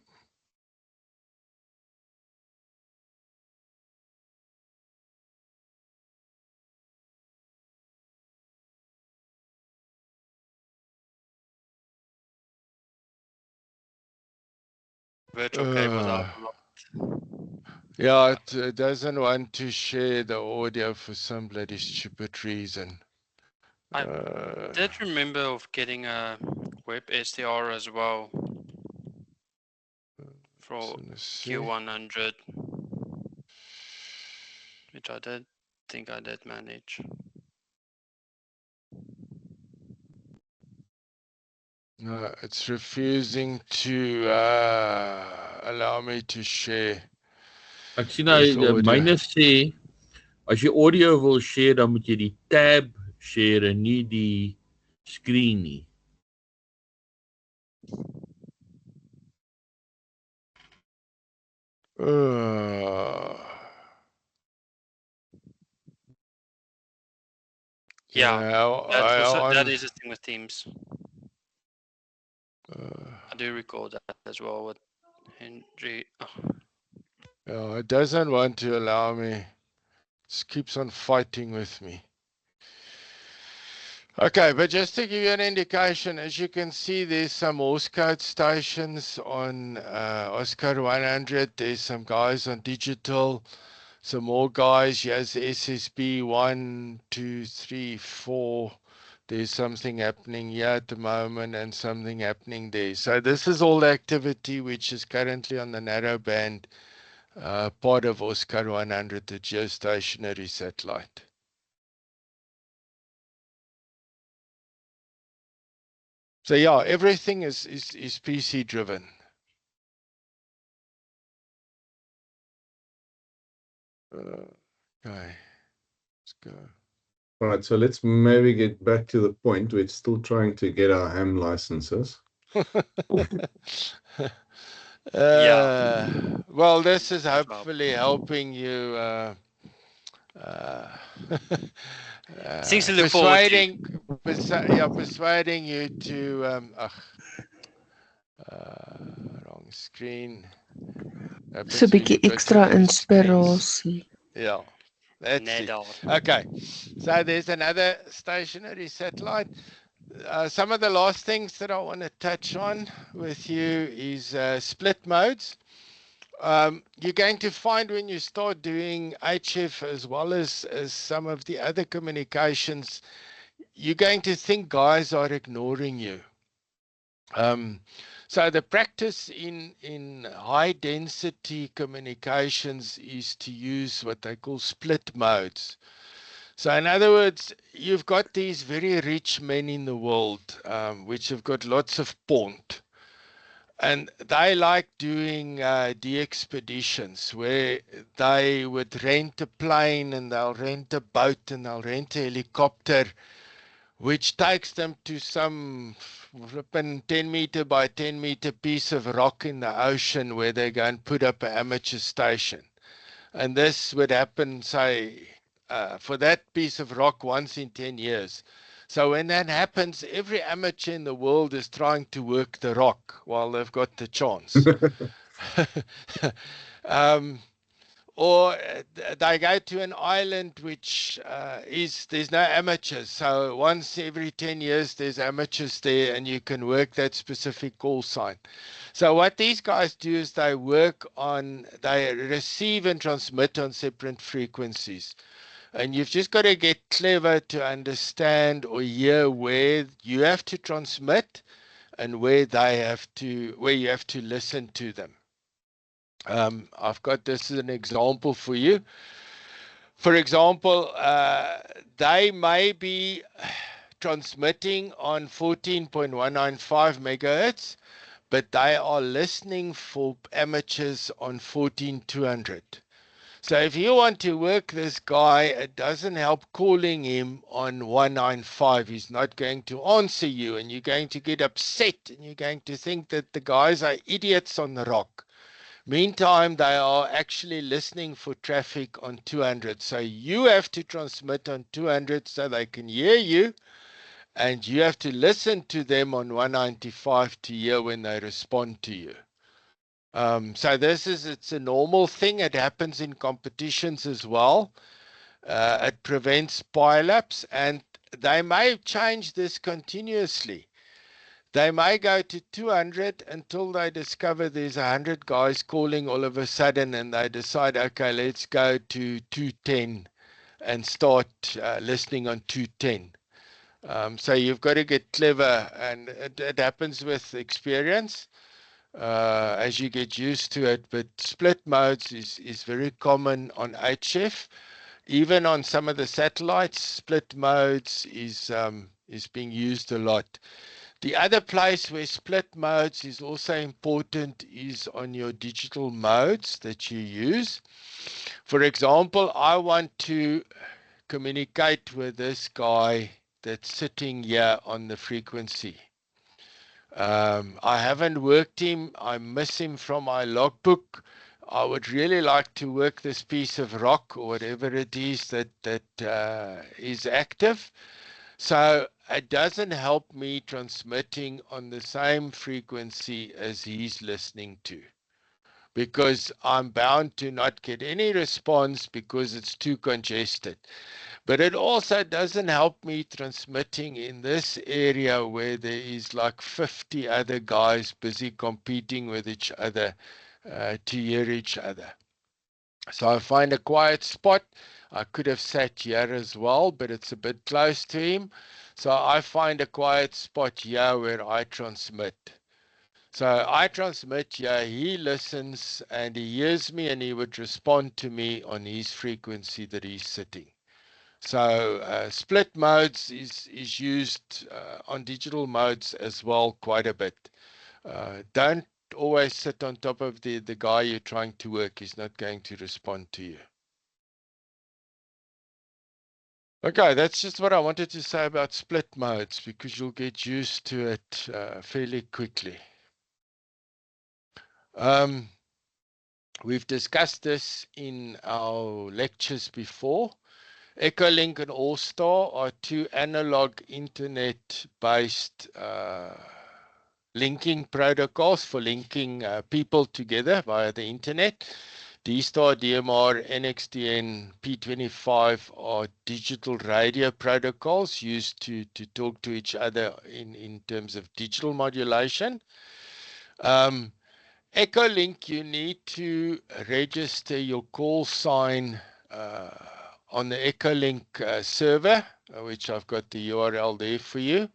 Virtual cables are yeah, it doesn't want to share the audio for some bloody stupid reason. I did remember of getting a web SDR as well for Q100, which I did think I did manage. No, it's refusing to allow me to share. Ek sien nou myne sê as jy audio wil share dan moet jy die tab share en nie die screen nie. Yeah, that is the thing with Teams. I do recall that as well with Henry. Yeah, it doesn't want to allow me. It keeps on fighting with me. Okay, but just to give you an indication, as you can see, there's some Morse code stations on Oscar 100. There's some guys on digital. Some more guys. Here's SSB 1, 2, 3, 4. There's something happening here at the moment and something happening there. So this is all the activity which is currently on the narrowband part of Oscar 100, the geostationary satellite. So yeah, everything is PC driven. Okay, let's go. All right, so let's maybe get back to the point. We're still trying to get our ham licenses. Well, this is hopefully helping you. Things to look forward to. Persuading you to. Wrong screen. So 'n bietjie extra inspirasie. Yeah. That's it. Okay, so there's another stationary satellite. Some of the last things that I want to touch on with you is split modes. You're going to find when you start doing HF as well as some of the other communications, you're going to think guys are ignoring you. So the practice in high density communications is to use what they call split modes. So in other words, you've got these very rich men in the world, which have got lots of pont. And they like doing de-expeditions where they would rent a plane and they'll rent a boat and they'll rent a helicopter, which takes them to some 10 meter by 10 meter piece of rock in the ocean where they go and put up an amateur station. And this would happen, say, for that piece of rock once in 10 years. So when that happens, every amateur in the world is trying to work the rock while they've got the chance. Or they go to an island which there's no amateurs. So once every 10 years, there's amateurs there and you can work that specific call sign. So what these guys do is they receive and transmit on separate frequencies. And you've just got to get clever to understand or hear where you have to transmit and where you have to listen to them. I've got this as an example for you. For example, they may be transmitting on 14.195 megahertz, but they are listening for amateurs on 14.200. So if you want to work this guy, it doesn't help calling him on 195. He's not going to answer you, and you're going to get upset, and you're going to think that the guys are idiots on the rock. Meantime, they are actually listening for traffic on 200. So you have to transmit on 200 so they can hear you, and you have to listen to them on 195 to hear when they respond to you. So it's a normal thing. It happens in competitions as well. It prevents pile-ups, and they may change this continuously. They may go to 200 until they discover there's 100 guys calling all of a sudden, and they decide, okay, let's go to 210 and start listening on 210. So you've got to get clever, and it happens with experience as you get used to it. But split modes is very common on HF. Even on some of the satellites, split modes is being used a lot. The other place where split modes is also important is on your digital modes that you use. For example, I want to communicate with this guy that's sitting here on the frequency. I haven't worked him. I miss him from my logbook. I would really like to work this piece of rock or whatever it is that is active. So it doesn't help me transmitting on the same frequency as he's listening to, because I'm bound to not get any response because it's too congested. But it also doesn't help me transmitting in this area where there is like 50 other guys busy competing with each other to hear each other. So I find a quiet spot. I could have sat here as well, but it's a bit close to him. So I find a quiet spot here where I transmit. So I transmit here, he listens and he hears me, and he would respond to me on his frequency that he's sitting. So split modes is used on digital modes as well quite a bit. Don't always sit on top of the guy you're trying to work. He's not going to respond to you. Okay, that's just what I wanted to say about split modes, because you'll get used to it fairly quickly. We've discussed this in our lectures before. Echolink and All-Star are two analog internet-based linking protocols for linking people together via the internet. D-Star, DMR, NXDN, P25 are digital radio protocols used to talk to each other in terms of digital modulation. Echolink, you need to register your call sign on the Echolink server, which I've got the URL there for you.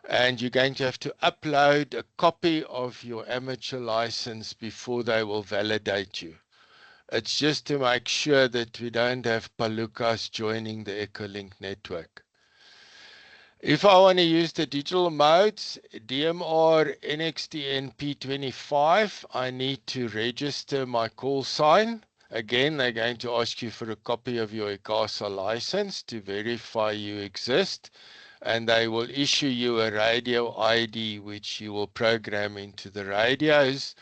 And you're going to have to upload a copy of your amateur license before they will validate you. It's just to make sure that we don't have palookas joining the Echolink network. If I want to use the digital modes, DMR, NXDN, P25, I need to register my call sign. Again, they're going to ask you for a copy of your ICASA license to verify you exist, and they will issue you a radio ID, which you will program into the radios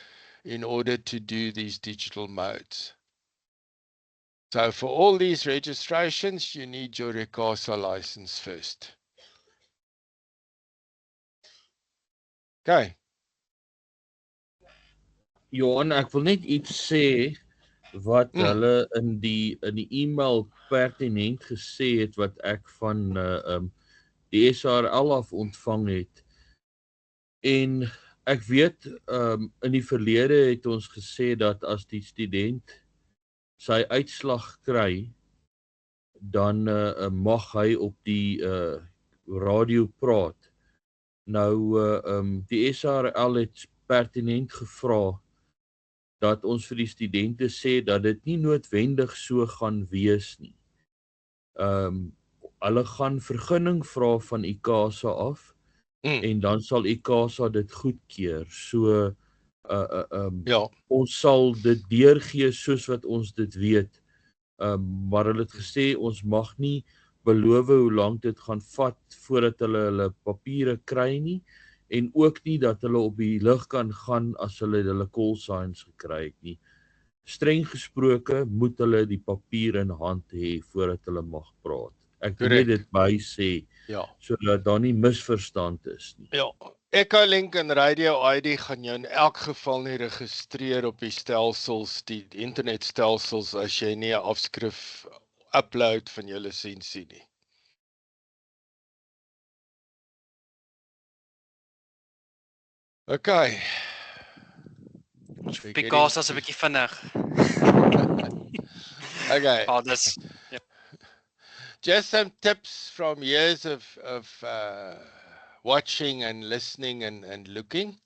in order to do these digital modes. So for all these registrations, you need your ICASA license first. Okay. Johan, ek wil net iets sê wat hulle in die e-mail pertinent gesê het wat ek van die SARL af ontvang het. En ek weet in die verlede het ons gesê dat as die student sy uitslag kry, dan mag hy op die radio praat. Nou die SARL het pertinent gevra dat ons vir die studente sê dat dit nie noodwendig so gaan wees nie. Hulle gaan vergunning vra van ICASA af en dan sal ICASA dit goedkeur. So ja, ons sal dit deurgee soos wat ons dit weet. Maar hulle het gesê ons mag nie beloof hoe lank dit gaan vat voordat hulle papiere kry nie. en ook nie dat hulle op die lug kan gaan as hulle call signs gekry het nie. Streng gesproke moet hulle die papier in hand hê voordat hulle mag praat. Ek wil net dit by sê, sodat daar nie misverstand is nie. Ja, Echolink en Radio ID gaan jou in elk geval nie registreer op die stelsels, die internetstelsels, as jy nie 'n afskrif upload van jou lisensie nie. Okay. Because as 'n bietjie vinnig. Okay. Oh, that's yep. Just some tips from years of watching and listening and looking.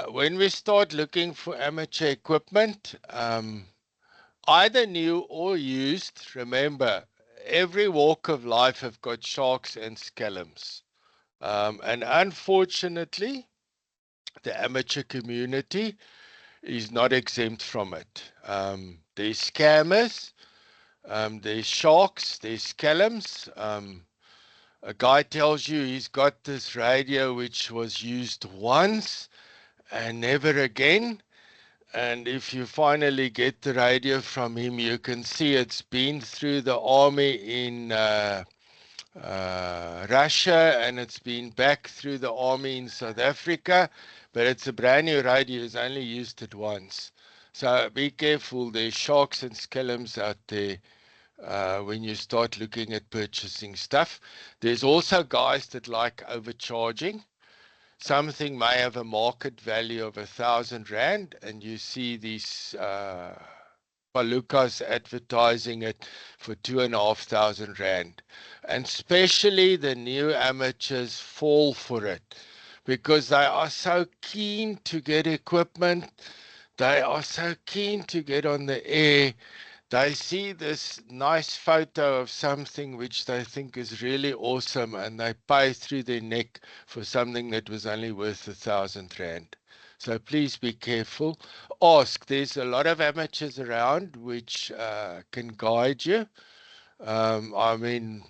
When we start looking for amateur equipment, either new or used, remember, every walk of life have got sharks and scallops. And unfortunately, the amateur community is not exempt from it. There's scammers, there's sharks, there's scallops. A guy tells you he's got this radio which was used once and never again. And if you finally get the radio from him, you can see it's been through the army in Russia, and it's been back through the army in South Africa, but it's a brand new radio. It's only used it once. So be careful. There's sharks and scallops out there when you start looking at purchasing stuff. There's also guys that like overcharging. Something may have a market value of R1,000, and you see these Palucas advertising it for R2,500. And especially the new amateurs fall for it because they are so keen to get equipment. They are so keen to get on the air. They see this nice photo of something which they think is really awesome, and they pay through their neck for something that was only worth R1,000. So please be careful. Ask. There's a lot of amateurs around which can guide you. I mean,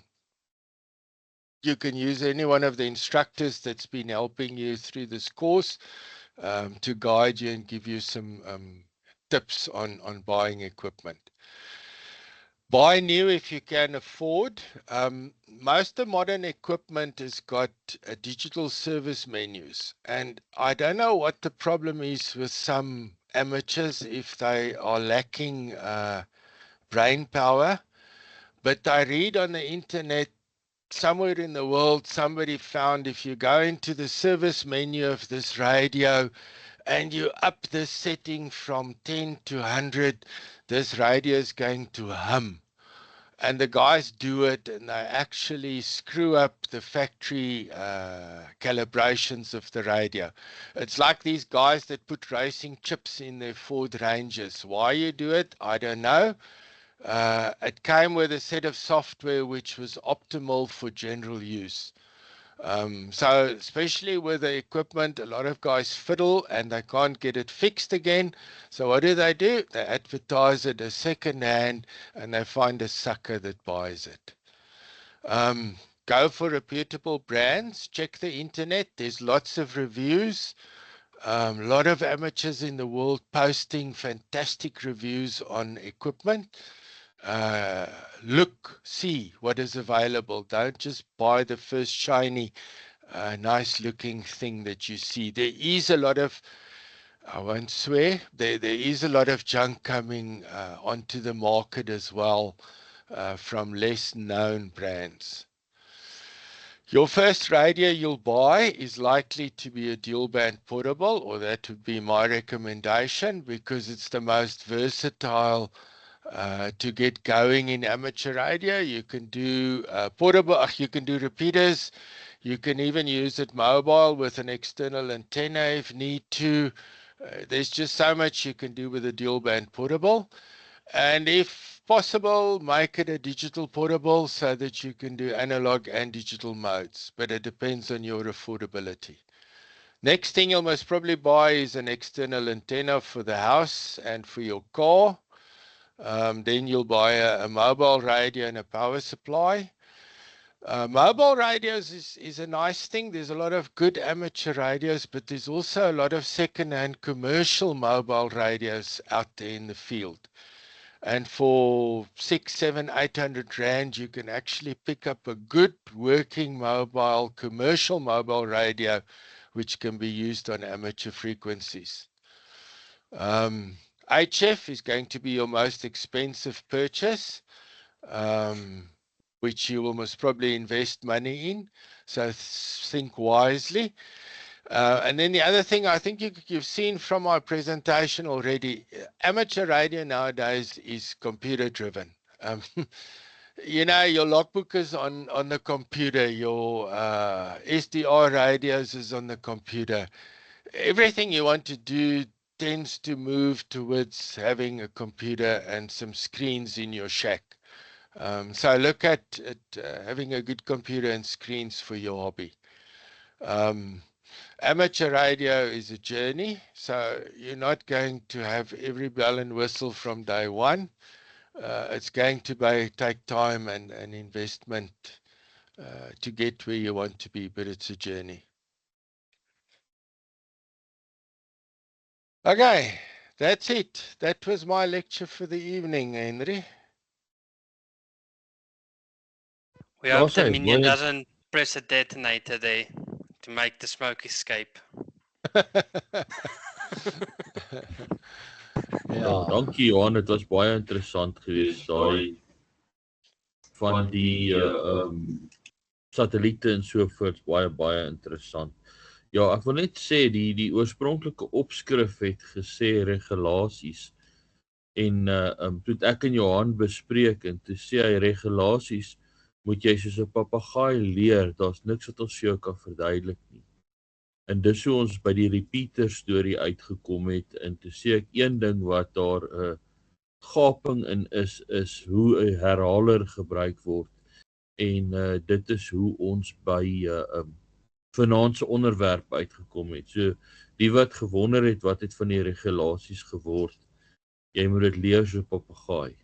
you can use any one of the instructors that's been helping you through this course to guide you and give you some tips on buying equipment. Buy new if you can afford. Most of modern equipment has got digital service menus, and I don't know what the problem is with some amateurs if they are lacking brain power, but I read on the internet somewhere in the world somebody found if you go into the service menu of this radio and you up the setting from 10 to 100, this radio is going to hum. And the guys do it, and they actually screw up the factory calibrations of the radio. It's like these guys that put racing chips in their Ford Rangers. Why you do it, I don't know. It came with a set of software which was optimal for general use. So especially with the equipment, a lot of guys fiddle and they can't get it fixed again. So what do? They advertise it as second hand, and they find a sucker that buys it. Go for reputable brands. Check the internet. There's lots of reviews. A lot of amateurs in the world posting fantastic reviews on equipment. Look, see what is available. Don't just buy the first shiny, nice looking thing that you see. There is a lot of, I won't swear, there is a lot of junk coming onto the market as well from less known brands. Your first radio you'll buy is likely to be a dual band portable, or that would be my recommendation, because it's the most versatile to get going in amateur radio. You can do portable, you can do repeaters, you can even use it mobile with an external antenna if need to. There's just so much you can do with a dual band portable, and if possible, make it a digital portable so that you can do analog and digital modes, but it depends on your affordability. Next thing you'll most probably buy is an external antenna for the house and for your car. Then you'll buy a mobile radio and a power supply. Mobile radios is a nice thing. There's a lot of good amateur radios, but there's also a lot of second-hand commercial mobile radios out there in the field. And for 600, 700, 800 rand, you can actually pick up a good working commercial mobile radio, which can be used on amateur frequencies. HF is going to be your most expensive purchase, which you will most probably invest money in. So think wisely. And then the other thing I think you've seen from my presentation already, amateur radio nowadays is computer driven. You know, your logbook is on the computer, your SDR radios is on the computer. Everything you want to do tends to move towards having a computer and some screens in your shack. So look at having a good computer and screens for your hobby. Amateur radio is a journey, so you're not going to have every bell and whistle from day one. It's going to take time and investment to get where you want to be, but it's a journey. Okay, that's it. That was my lecture for the evening, Henry. We hope the minion doesn't press a detonator there to make the smoke escape. Ja, dankie Johan, dit was baie interessant geweest daai van die satelliete en so voort, baie interessant. Ja, ek wil net sê die oorspronklike opskrif het gesê regulasies en toe ek en Johan bespreek en toe sê hy regulasies moet jy soos 'n papegaai leer, daar's niks wat ons vir jou kan verduidelik nie. En dis hoe ons by die repeater storie uitgekom het en toe sê ek een ding wat daar 'n gaping in is hoe 'n herhaler gebruik word en dit is hoe ons by vanaand se onderwerp uitgekom het. So die wat gewonder het wat het van die regulasies geword, jy moet dit leer so 'n papegaai.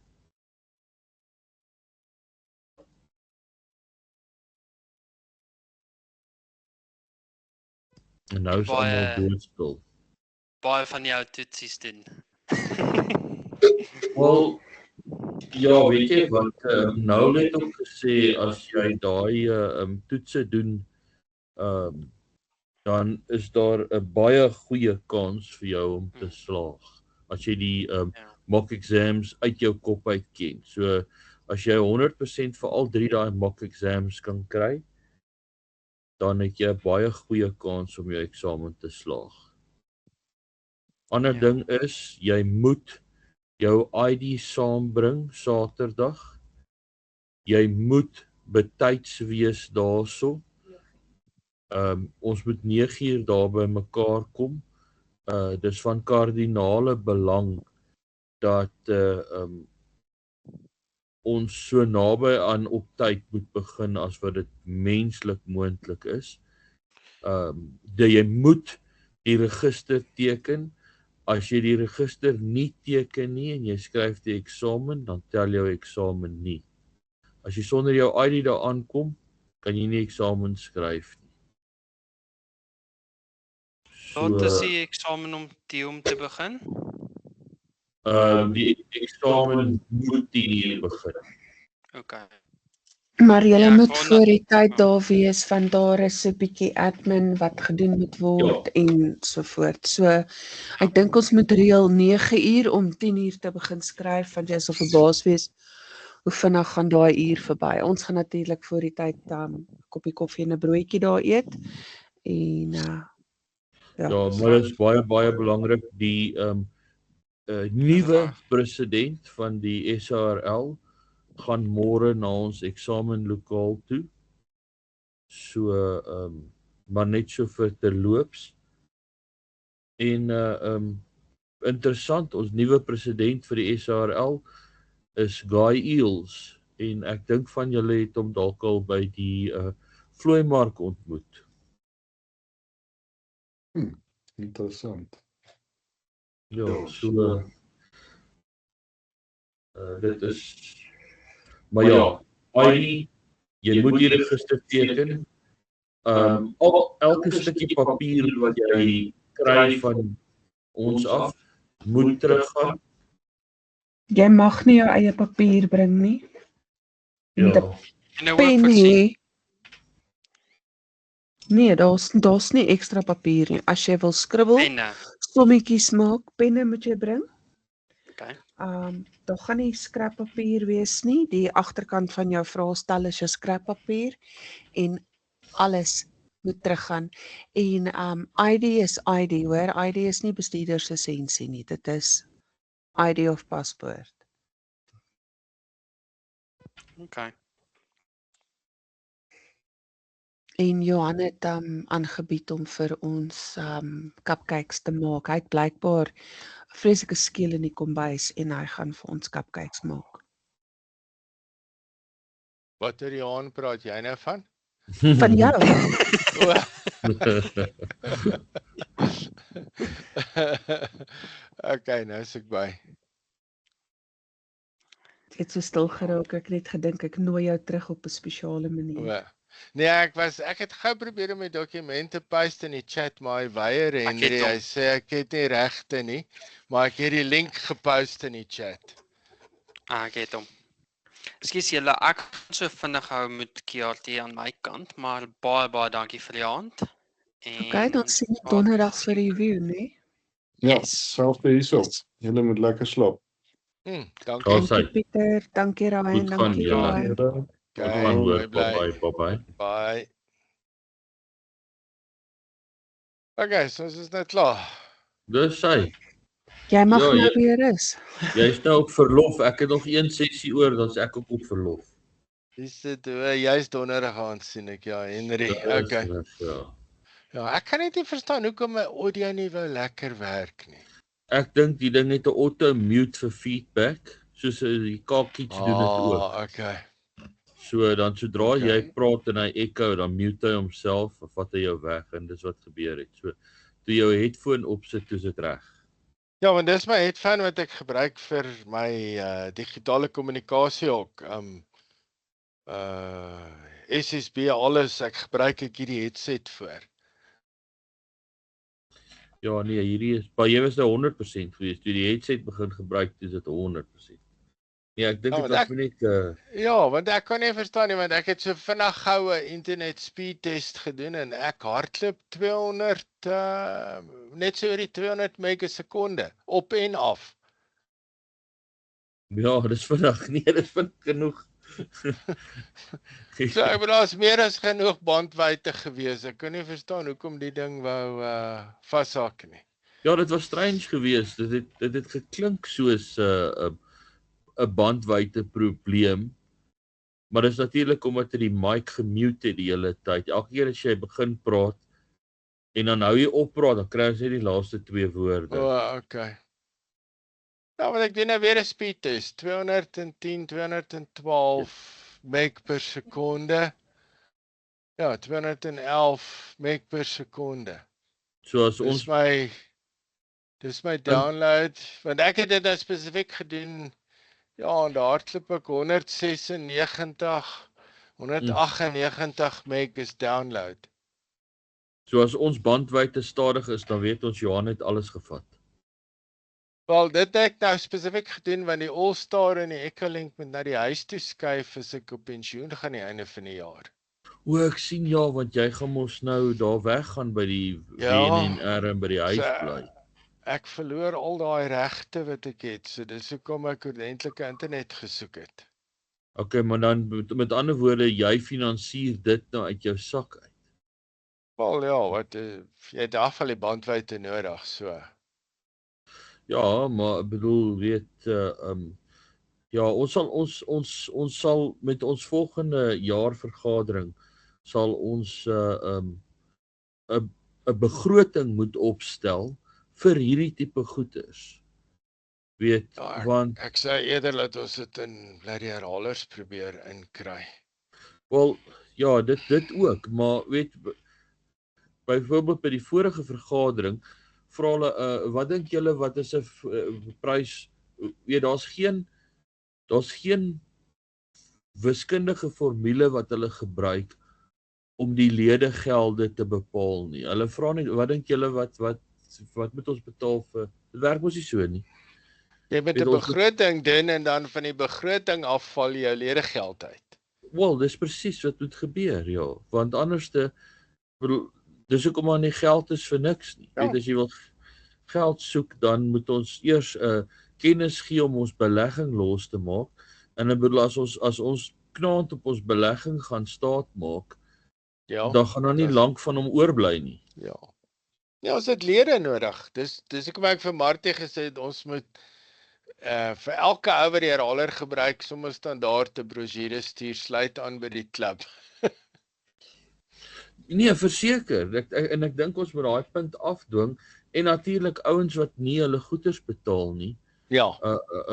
En nou is almal doodstil. Baie van jou toetsies doen. Wel, ja, weet jy wat, nou het ook gesê as jy daai toetse doen, dan is daar 'n baie goeie kans vir jou om te slaag. As jy die mock exams uit jou kop uit ken. So as jy 100% vir al 3 daai mock exams kan kry, dan het jy 'n baie goeie kans om jou eksamen te slaag. Ander ding is, jy moet jou ID saambring Saterdag. Jy moet betyds wees daarso. Ons moet 9 uur daar by mekaar kom. Dis van kardinale belang dat ons so naby aan op tyd moet begin as wat dit menslik moontlik is. Jy moet die register teken. As jy die register nie teken nie en jy skryf die eksamen, dan tel jou eksamen nie. As jy sonder jou ID daar aankom, kan jy nie eksamen skryf nie. Wat is die eksamen om te begin? Die eksamen moet 10 uur begin. Okay. Maar jy moet voor die tyd daar wees, want daar is 'n bietjie admin wat gedoen moet word en so voort. So ek dink ons moet reël 9 uur om 10 uur te begin skryf, want jy sal verbaas wees hoe vinnig gaan daai uur verby. Ons gaan natuurlik voor die tyd 'n koppie koffie en 'n broodjie daar eet. En ja, maar dit is baie belangrik die nuwe president van die SARL gaan môre na ons eksamenlokaal toe. So maar net so vir terloops. En interessant, ons nuwe president vir die SARL is Guy Eels en ek dink van julle het hom dalk al by die vlooimark ontmoet. Interessant. Ja, so dit is maar ja, ID Jy moet die register teken. Elke stukkie papier wat jy kry van ons af, moet teruggaan. Jy mag nie jou eie papier bring nie. Jy moet 'n pen hê. Nee, daar's nie ekstra papier nie. As jy wil skribbel, sommetjies maak, penne moet jy bring. Okay. Daar gaan nie skrappapier wees nie. Die agterkant van jou vraestel is jou skrappapier en alles moet teruggaan. En ID is ID, hoor. ID is nie bestuurderslisensie nie. Dit is ID of paspoort. Okay. En Johan het aangebied om vir ons cupcakes te maak. Hy het blykbaar 'n vreeslike skeel in die kombuis en hy gaan vir ons cupcakes maak. Watter Johan praat jy nou van? Van jou. Okay, nou is ek by. Ek het so stil geraak, ek het net gedink ek nooi jou terug op 'n spesiale manier. Nee, ek het gou probeer om my dokumente paste in die chat, maar hy weier Henry, hy sê ek het nie regte nie, maar ek het die link gepost in die chat. Ek het hom. Ekskuus julle, ek gaan so vinnig hou met KRT aan my kant, maar baie dankie vir die aand. Okay, dan sien ek donderdag vir review, né? Ja, selfde hierso. Julle moet lekker slaap. Dankie Pieter, dankie Ryan, dankie Ryan. Bye. Okay, so ons is net klaar. Dis hy. Jy mag nou weer is. Jy is nou op verlof. Ek het nog 1 sessie oor, dan is ek ook op verlof. Jy's donderdag aan sien ek, ja, Henry. Okay. Ja, ek kan net nie verstaan hoekom my audio nie wou lekker werk nie. Ek dink die ding het 'n auto-mute vir feedback, soos die kakiets doen dit ook. Okay. So dan sodra jy praat en hy echo, dan mute hy homself of vat hy jou weg en dis wat gebeur het. So toe jou headphone opsit, is dit reg. Ja, want dis my headphone wat ek gebruik vir my digitale kommunikasie ook. SSB alles, ek gebruik hierdie headset vir. Ja, nee, hierdie is, maar jy was nou 100% gewees, toe die headset begin gebruik, is dit 100%. Nee, ek dink dit was net... Ja, want ek kan nie verstaan nie, want ek het so vinnig gou 'n internet speed test gedoen en ek hardloop 200, net so oor die 200 megasekonde, op en af. Ja, dis vinnig, nee, dis vinnig genoeg. So ek bedoel, is meer as genoeg bandwydte gewees. Ek kan nie verstaan hoekom die ding wou vashak nie. Ja, dit was strange geweest. Dit het geklink soos 'n bandwydte probleem. Maar dis natuurlik omdat die mic gemute het die hele tyd. Elke keer as jy begin praat en dan hou jy op praat, dan kry jy die laaste 2 woorde. Okay. Ja, want ek doen nou weer 'n speed test. 210, 212 meg per sekonde. Ja, 211 meg per sekonde. So as ons dis my download, want ek het dit nou spesifiek gedoen. Ja, en daar hardloop ek 198 meg is download. So as ons bandwydte stadig is, dan weet ons Johan het alles gevat. Wel, dit het ek nou spesifiek gedoen, want die All-Star en die Echolink moet na die huis toe skuif as ek op pensioen gaan die einde van die jaar. Ek sien ja, want jy gaan mos nou daar weggaan by die WNR en by die huis bly. Ek verloor al daai regte wat ek het, so dis hoekom ek ordentlike internet gesoek het. Okay, maar dan met ander woorde, jy finansier dit nou uit jou sak uit. Wel ja, wat jy het afval die bandwydte nodig, so. Ja, maar ek bedoel, weet ja, ons sal met ons volgende jaarvergadering sal ons 'n begroting moet opstel vir hierdie tipe goeders. Weet, ja, want ek sê eerder dat ons dit in bloody herhalers probeer inkry. Wel, ja, dit ook, maar weet byvoorbeeld by die vorige vergadering vra hulle wat dink julle wat is 'n prys? Weet, daar's geen wiskundige formule wat hulle gebruik om die ledegelde te bepaal nie. Hulle vra nie, wat dink julle wat moet ons betaal vir? Dit werk mos nie so nie. Jy moet 'n begroting doen en dan van die begroting afval jou ledegeld uit. Wel, dis presies wat moet gebeur, ja. Want anderste, dis hoekom maar nie geld is vir niks nie. Ja. Weet, as jy wil geld soek, dan moet ons eers kennis gee om ons belegging los te maak. En ek bedoel, as ons knaand op ons belegging gaan staat maak, dan gaan daar nie lank van hom oorbly nie. Ja. Ja, ons het lede nodig. Dis hoekom ek vir Martie gesê het, ons moet vir elke ou wat die herhaler gebruik, sommer standaard 'n brosjure stuur, sluit aan by die klub. Nee, verseker. Ek dink ons moet daai punt afdwing. En natuurlik ouens wat nie hulle goederes betaal nie. Ja.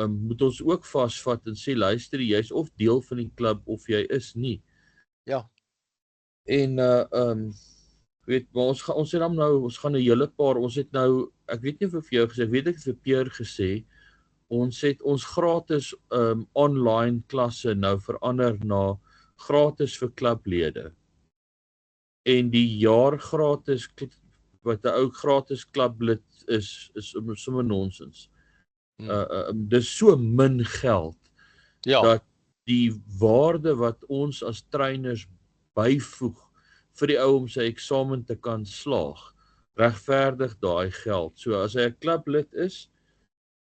Moet ons ook vasvat en sê, luister, jy's of deel van die klub of jy is nie. Ja. En weet, maar ons het dan nou, ons gaan 'n hele paar, ons het nou, ek weet nie of ek vir jou gesê, ek weet ek het vir Pierre gesê, ons het ons gratis online klasse nou verander na gratis vir klublede. En die jaar gratis, wat 'n ou gratis klublid is sommer nonsens. Dis so min geld, dat die waarde wat ons as trainers byvoeg vir die ou om sy eksamen te kan slaag, regverdig daai geld. So as hy 'n klublid is,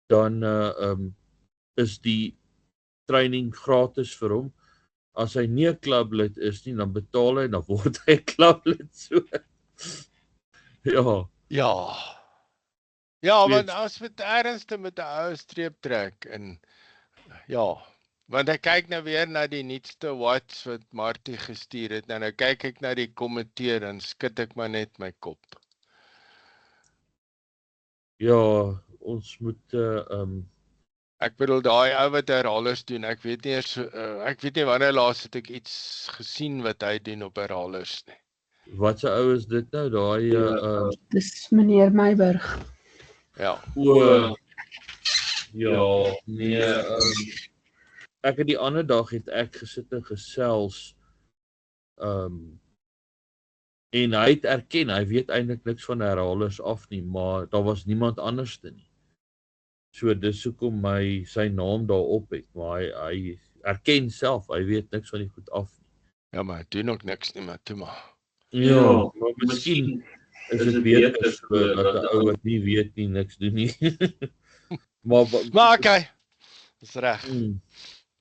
dan is die training gratis vir hom. As hy nie 'n klublid is nie, dan betaal hy, dan word hy 'n klublid. So. Ja, want as met ernstig met 'n ou streep trek en want ek kyk nou weer na die nuutste watch wat Martie gestuur het. Nou kyk ek na die kommentaar en skud ek maar net my kop. Ja, ons moet ek bedoel daai ou wat herhalers doen, ek weet nie wanneer laas het ek iets gesien wat hy doen op herhalers nie. Wat 'n ou is dit nou? Daai Dis meneer Meiburg. Ja. Nee, ek het die ander dag het ek gesit en gesels en hy het erken, hy weet eintlik niks van herhalers af nie, maar daar was niemand anderste nie. So dis hoekom sy naam daarop het, maar hy erken self, hy weet niks van die goed af nie. Ja, maar hy doen ook niks nie, maar toe maar. Ja, maar miskien is dit beter so dat 'n ou wat nie weet nie niks doen nie. Maar okay. Dis reg.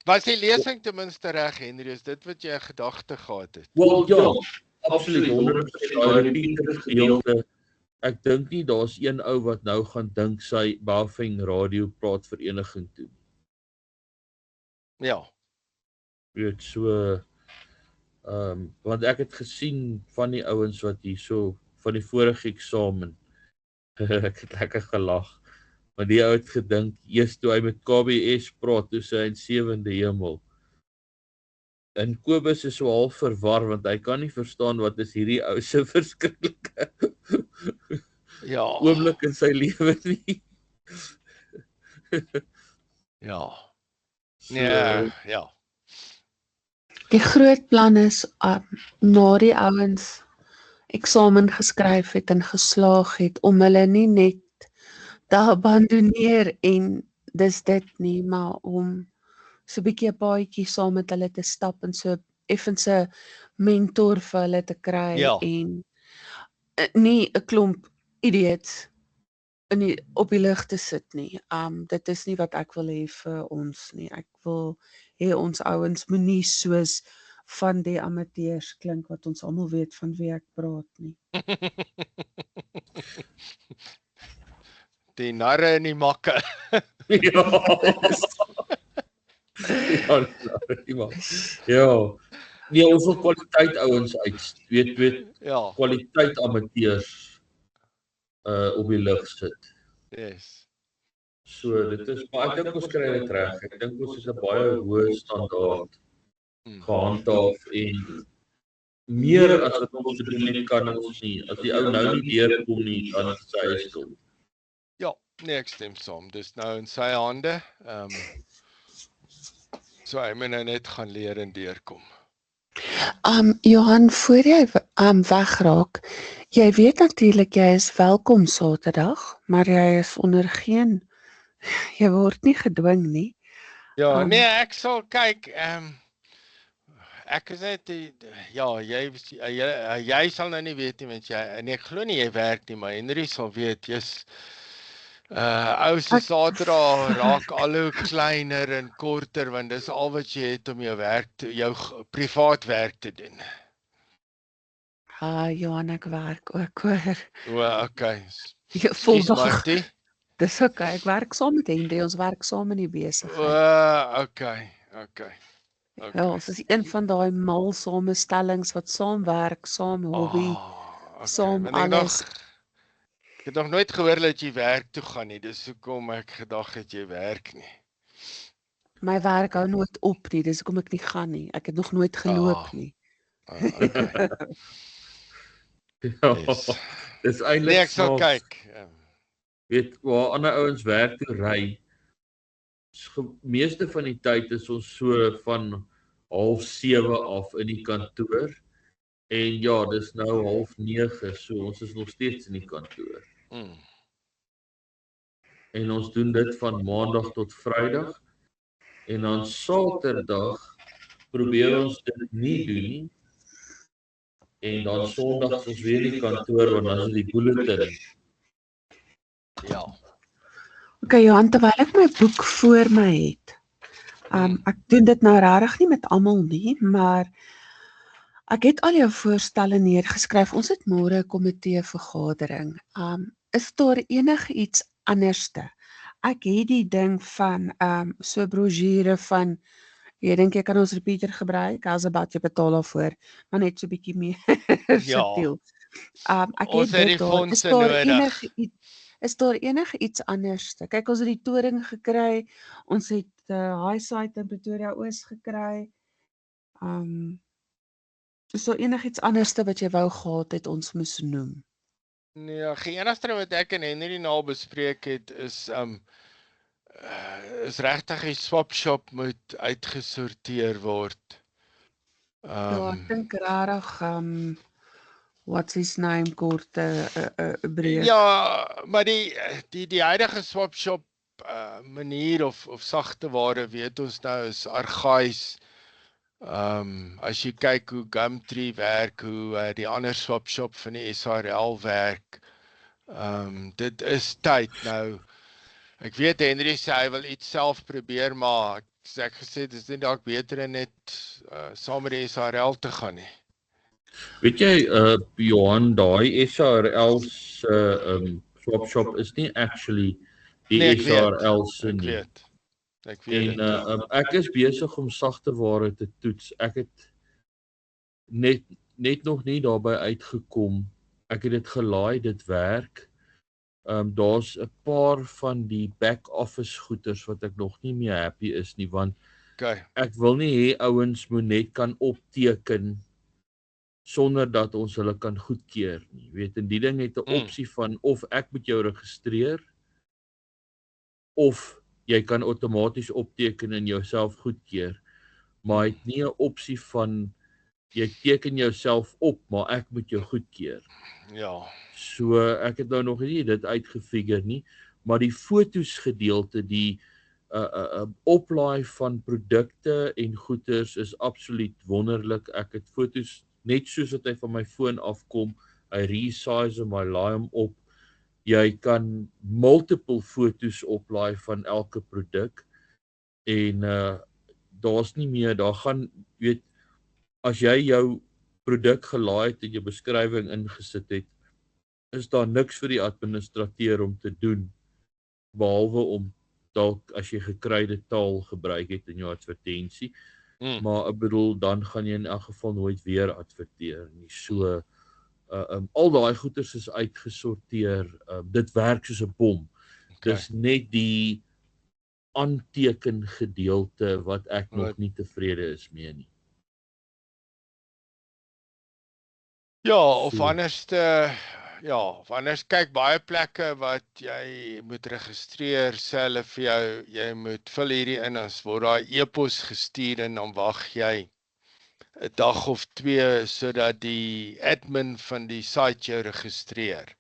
Was die lesing ten minste reg, Henry? Is dit wat jy 'n gedagte gehad het? Wel ja, absoluut 100% daai repeater gedeelte. Ek dink nie daar's een ou wat nou gaan dink sy Bafeng radio praat vereniging toe. Ja. Weet so want ek het gesien van die ouens wat hier so van die vorige eksamen. Ek het lekker gelag. Maar die ou het gedink, eers toe hy met KBS praat, toe sy in 7de hemel. En Kobus is so half verwar, want hy kan nie verstaan wat is hierdie ou se verskriklike oomblik in sy lewe nie. Ja. Die groot plan is na die ouens eksamen geskryf het en geslaag het, om hulle nie net te abandoneer en dis dit nie, maar om so 'n bietjie 'n paadjie saam met hulle te stap en so effens 'n mentor vir hulle te kry en nie 'n klomp idiots op die lug te sit nie. Dit is nie wat ek wil hê vir ons nie. Ek wil hê ons ouens moenie soos van die amateurs klink wat ons almal weet van wie ek praat nie. Die narre en die makke. Ja. Nee, ons wil kwaliteit ouens uit. Weet. Kwaliteit amateurs op die lug sit. Yes. So dit is, maar ek dink ons kry dit reg. Ek dink ons is 'n baie hoë standaard gehandhaaf en meer as wat ons bedoel het kan ons nie. As die ou nou nie deurkom nie, dan is hy skuld. Ja, nee, ek stem saam. Dis nou in sy hande. So hy moet nou net gaan leer en deurkom. Johan, voor jy wegraak, jy weet natuurlik jy is welkom Saterdag, maar jy is onder geen, jy word nie gedwing nie. Ja, nee, ek sal kyk, ek is net, ja, jy sal nou nie weet nie, want nee, ek glo nie jy werk nie, maar Henry sal weet, jy's, ou se Saterdag raak al hoe kleiner en korter, want dis al wat jy het om jou privaat werk te doen. Johan, ek werk ook hoor. Okay. Ja, voldag. Dis okay, ek werk saam met Henry, ons werk saam in die besigheid. Okay. Ja, ons is een van daai mal samestellings wat saam werk, saam hobby, saam alles. Ek het nog nooit gehoor dat jy werk toe gaan nie, dis hoekom ek gedag het jy werk nie. My werk hou nooit op nie, dis hoekom ek nie gaan nie. Ek het nog nooit geloop nie. Okay. Ja, dis eintlik nee, ek sal kyk. Weet, waar ander ouens werk toe ry, meeste van die tyd is ons so van 6:30 af in die kantoor, en ja, dis nou 8:30, so ons is nog steeds in die kantoor. En ons doen dit van Maandag tot Vrydag, en dan Saterdag probeer ons dit nie doen nie, en dan Sondag is ons weer in die kantoor, want dan is die bulletin. Ja. Okay, Johan, terwyl ek my boek voor my het, ek doen dit nou regtig nie met almal nie, maar ek het al jou voorstelle neergeskryf. Ons het môre 'n komitee vergadering. Is daar enigiets anderste? Ek het die ding van so brosjure van, jy dink jy kan ons repeater gebruik, as 'n bad jy betaal daarvoor, maar net so bietjie meer subtiel. Ek ons het die fondse nodig. Is daar enige iets anderste? Kyk, ons het die toring gekry, ons het high site in Pretoria Oos gekry. Is daar enigiets anderste wat jy wou gehad het ons moes noem? Nee, geen enigste wat ek en Henry nou bespreek het is regtig die swap shop moet uitgesorteer word. Ja, ek dink regtig what's his name kort breek. Ja, maar die huidige swap shop manier of sagte ware weet ons nou is argaïs. As jy kyk hoe Gumtree werk, hoe die ander swap shop van die SRL werk, dit is tyd nou. Ek weet Henry sê hy wil iets self probeer, maar ek gesê dit is nie dalk beter en net saam met die SRL te gaan nie. Weet jy, Johan, daai SRL se swap shop is nie actually die SRL se nie. Ek weet. En ek is besig om sagte ware te toets. Ek het net nog nie daarby uitgekom. Ek het dit gelaai, dit werk. Daar's 'n paar van die back office goeders wat ek nog nie meer happy is nie, want ek wil nie hê ouens moet net kan opteken sonder dat ons hulle kan goedkeur nie. Weet, en die ding het 'n opsie van of ek moet jou registreer of jy kan outomaties opteken en jouself goedkeur. Maar het nie 'n opsie van jy teken jouself op, maar ek moet jou goedkeur. Ja. So ek het nou nog nie dit uitgefigure nie, maar die fotos gedeelte, die oplaai van produkte en goeders is absoluut wonderlik. Ek het fotos net soos wat hy van my foon afkom, hy resize hom, hy laai hom op. Jy kan multiple fotos oplaai van elke produk en daar's nie meer, daar gaan, weet, as jy jou produk gelaai het en jou beskrywing ingesit het, is daar niks vir die administrateur om te doen, behalwe om dalk as jy gekryde taal gebruik het in jou advertensie, maar ek bedoel, dan gaan jy in elk geval nooit weer adverteer nie. So, al daai goeders is uitgesorteer, dit werk soos 'n bom. Dis net die aanteken gedeelte wat ek nog nie tevrede is mee nie. Ja, of anders ja, anders kyk baie plekke wat jy moet registreer, self vir jou, jy moet vul hierdie in, as word daai e-pos gestuur en dan wag jy 'n dag of 2 sodat die admin van die site jou registreer.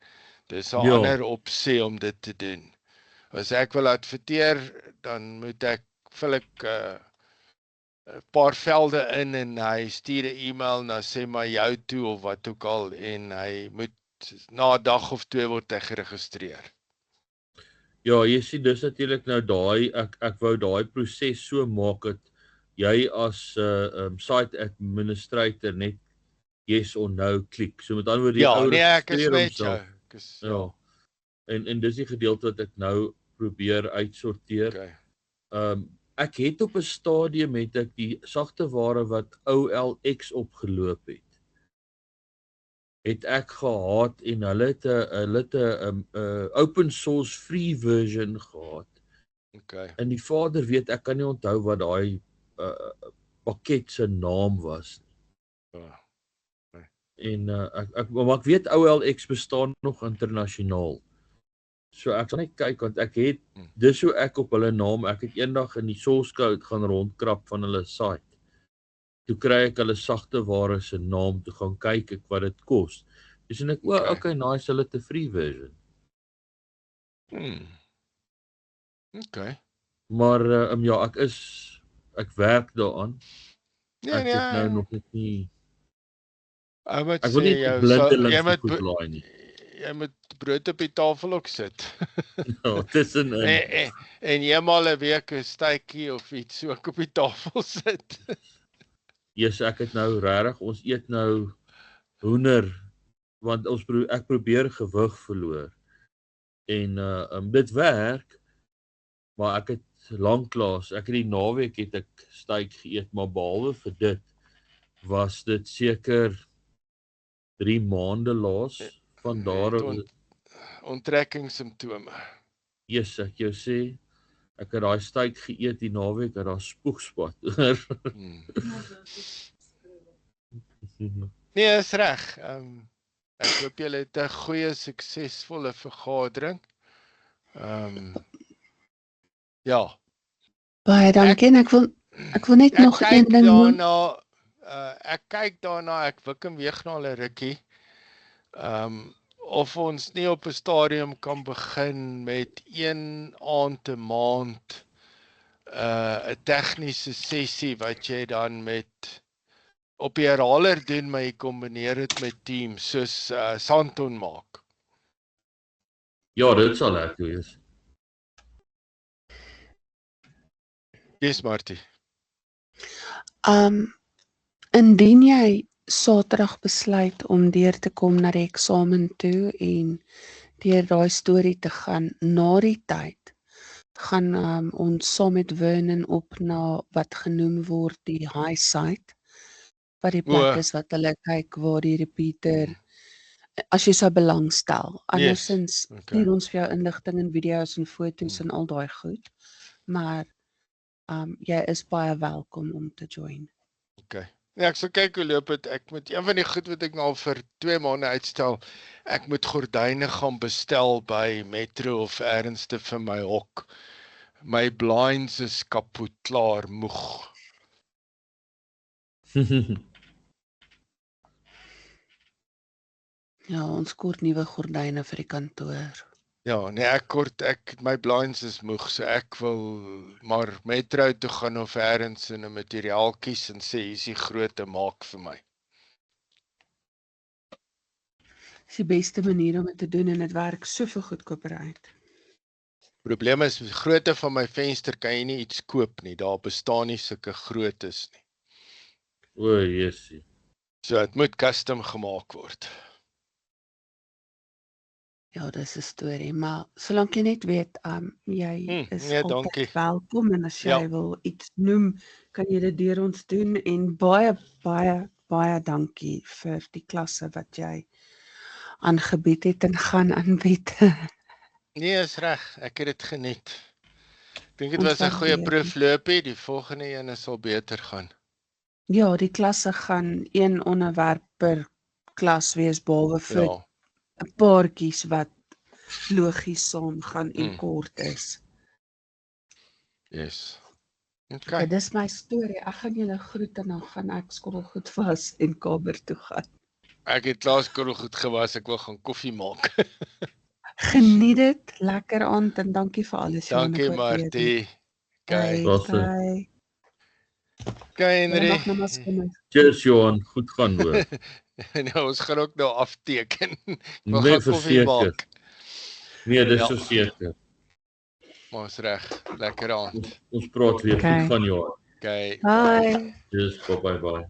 Dis 'n ander opsie om dit te doen. As ek wil adverteer, dan moet ek vul ek 'n paar velde in en hy stuur 'n e-mail na sê maar jou toe of wat ook al en hy moet na 'n dag of 2 word hy geregistreer. Ja, jy sien dis natuurlik nou daai ek wou daai proses so maak dat jy as site administrator net yes or no klik. So met ander woorde ja, nee, ek is met jou. Ja. En dis die gedeelte wat ek nou probeer uitsorteer. Okay. Ek het op 'n stadium het ek die sagte ware wat OLX opgeloop het ek gehaat en hulle het 'n open source free version gehad. Okay. En die vader weet ek kan nie onthou wat daai pakket se naam was nie. En maar ek weet OLX bestaan nog internasionaal. So ek sal net kyk want ek het dis hoe ek op hulle naam, ek het eendag in die source code gaan rondkrap van hulle site. Toe kry ek hulle sagte ware se naam, toe gaan kyk ek wat dit kos. Dis en ek okay, nice, hulle het 'n free version. Okay. Maar ja, ek werk daaraan. Nee, ek het nou nog net nie. Ek wil nie blindelings goed laai nie. Jy moet brood op die tafel ook sit. Ja, tussenin. En eenmal 'n week 'n stytjie of iets ook op die tafel sit. Yes, ek het nou regtig, ons eet nou hoender want ek probeer gewig verloor. En dit werk, maar ek het lanklaas, ek het die naweek het ek styk geëet, maar behalwe vir dit was dit seker 3 maande laas van daar onttrekkingssimptome. Yes, ek jou sê, ek het daai styk geëet die naweek en daar spoegspat oor. Nee, is reg. Ek hoop julle het 'n goeie suksesvolle vergadering. Ja. Baie dankie en ek wil net nog een ding noem. Ek kyk daarna, ek wik hom weer na 'n rukkie. Of ons nie op 'n stadium kan begin met 1 aand 'n maand 'n tegniese sessie wat jy dan met op die herhaler doen, maar jy kombineer dit met Teams soos Santon maak. Ja, dit sal lekker wees. Yes, Martie. Indien jy Saterdag besluit om deur te kom na die eksamen toe en deur daai storie te gaan na die tyd, gaan ons saam met Vernon op na wat genoem word die high site, wat die plek is wat hulle kyk waar die repeater, as jy sou belangstel. Andersins stuur ons vir jou inligting en video's en foto's en al daai goed, maar jy is baie welkom om te join. Okay. Ja, ek sal kyk hoe loop dit. Ek moet een van die goed wat ek nou vir 2 maande uitstel, ek moet gordyne gaan bestel by Metro of ernstig vir my hok. My blinds is kapot, klaar, moeg. Ja, ons kort nuwe gordyne vir die kantoor. Ja, nee, my blinds is moeg, so ek wil maar Metro toe gaan of ergens in 'n materiaal kies en sê, hier is die grootte, maak vir my. Dis die beste manier om dit te doen en dit werk soveel goedkoper uit. Probleem is, die grootte van my venster kan jy nie iets koop nie, daar bestaan nie sulke groottes nie. O, Jesusie. So, dit moet custom gemaak word. Ja, dis 'n storie, maar solank jy net weet, jy is altyd welkom en as jy wil iets noem, kan jy dit deur ons doen en baie dankie vir die klasse wat jy aangebied het en gaan aanbied. Nee, is reg, ek het dit geniet. Ek dink dit was 'n goeie proefloopie, die volgende een sal beter gaan. Ja, die klasse gaan 1 onderwerp per klas wees behalwe vir paartjies wat logies saamgaan en kort is. Yes. Okay, dis my storie. Ek gaan julle groet en dan gaan ek skottelgoed was en kamer toe gaan. Ek het laas skottelgoed gewas, ek wil gaan koffie maak. Geniet dit, lekker aand en dankie vir alles. Dankie Martie. Bye. Bye. Henry. Cheers Johan, goed gaan hoor. Nou, ons gaan ook nou afteken. Nee, verseker. Nee, dis verseker. Maar is reg, lekker aand. Ons praat weer, goed gaan Johan. Okay. Bye. Cheers, bye.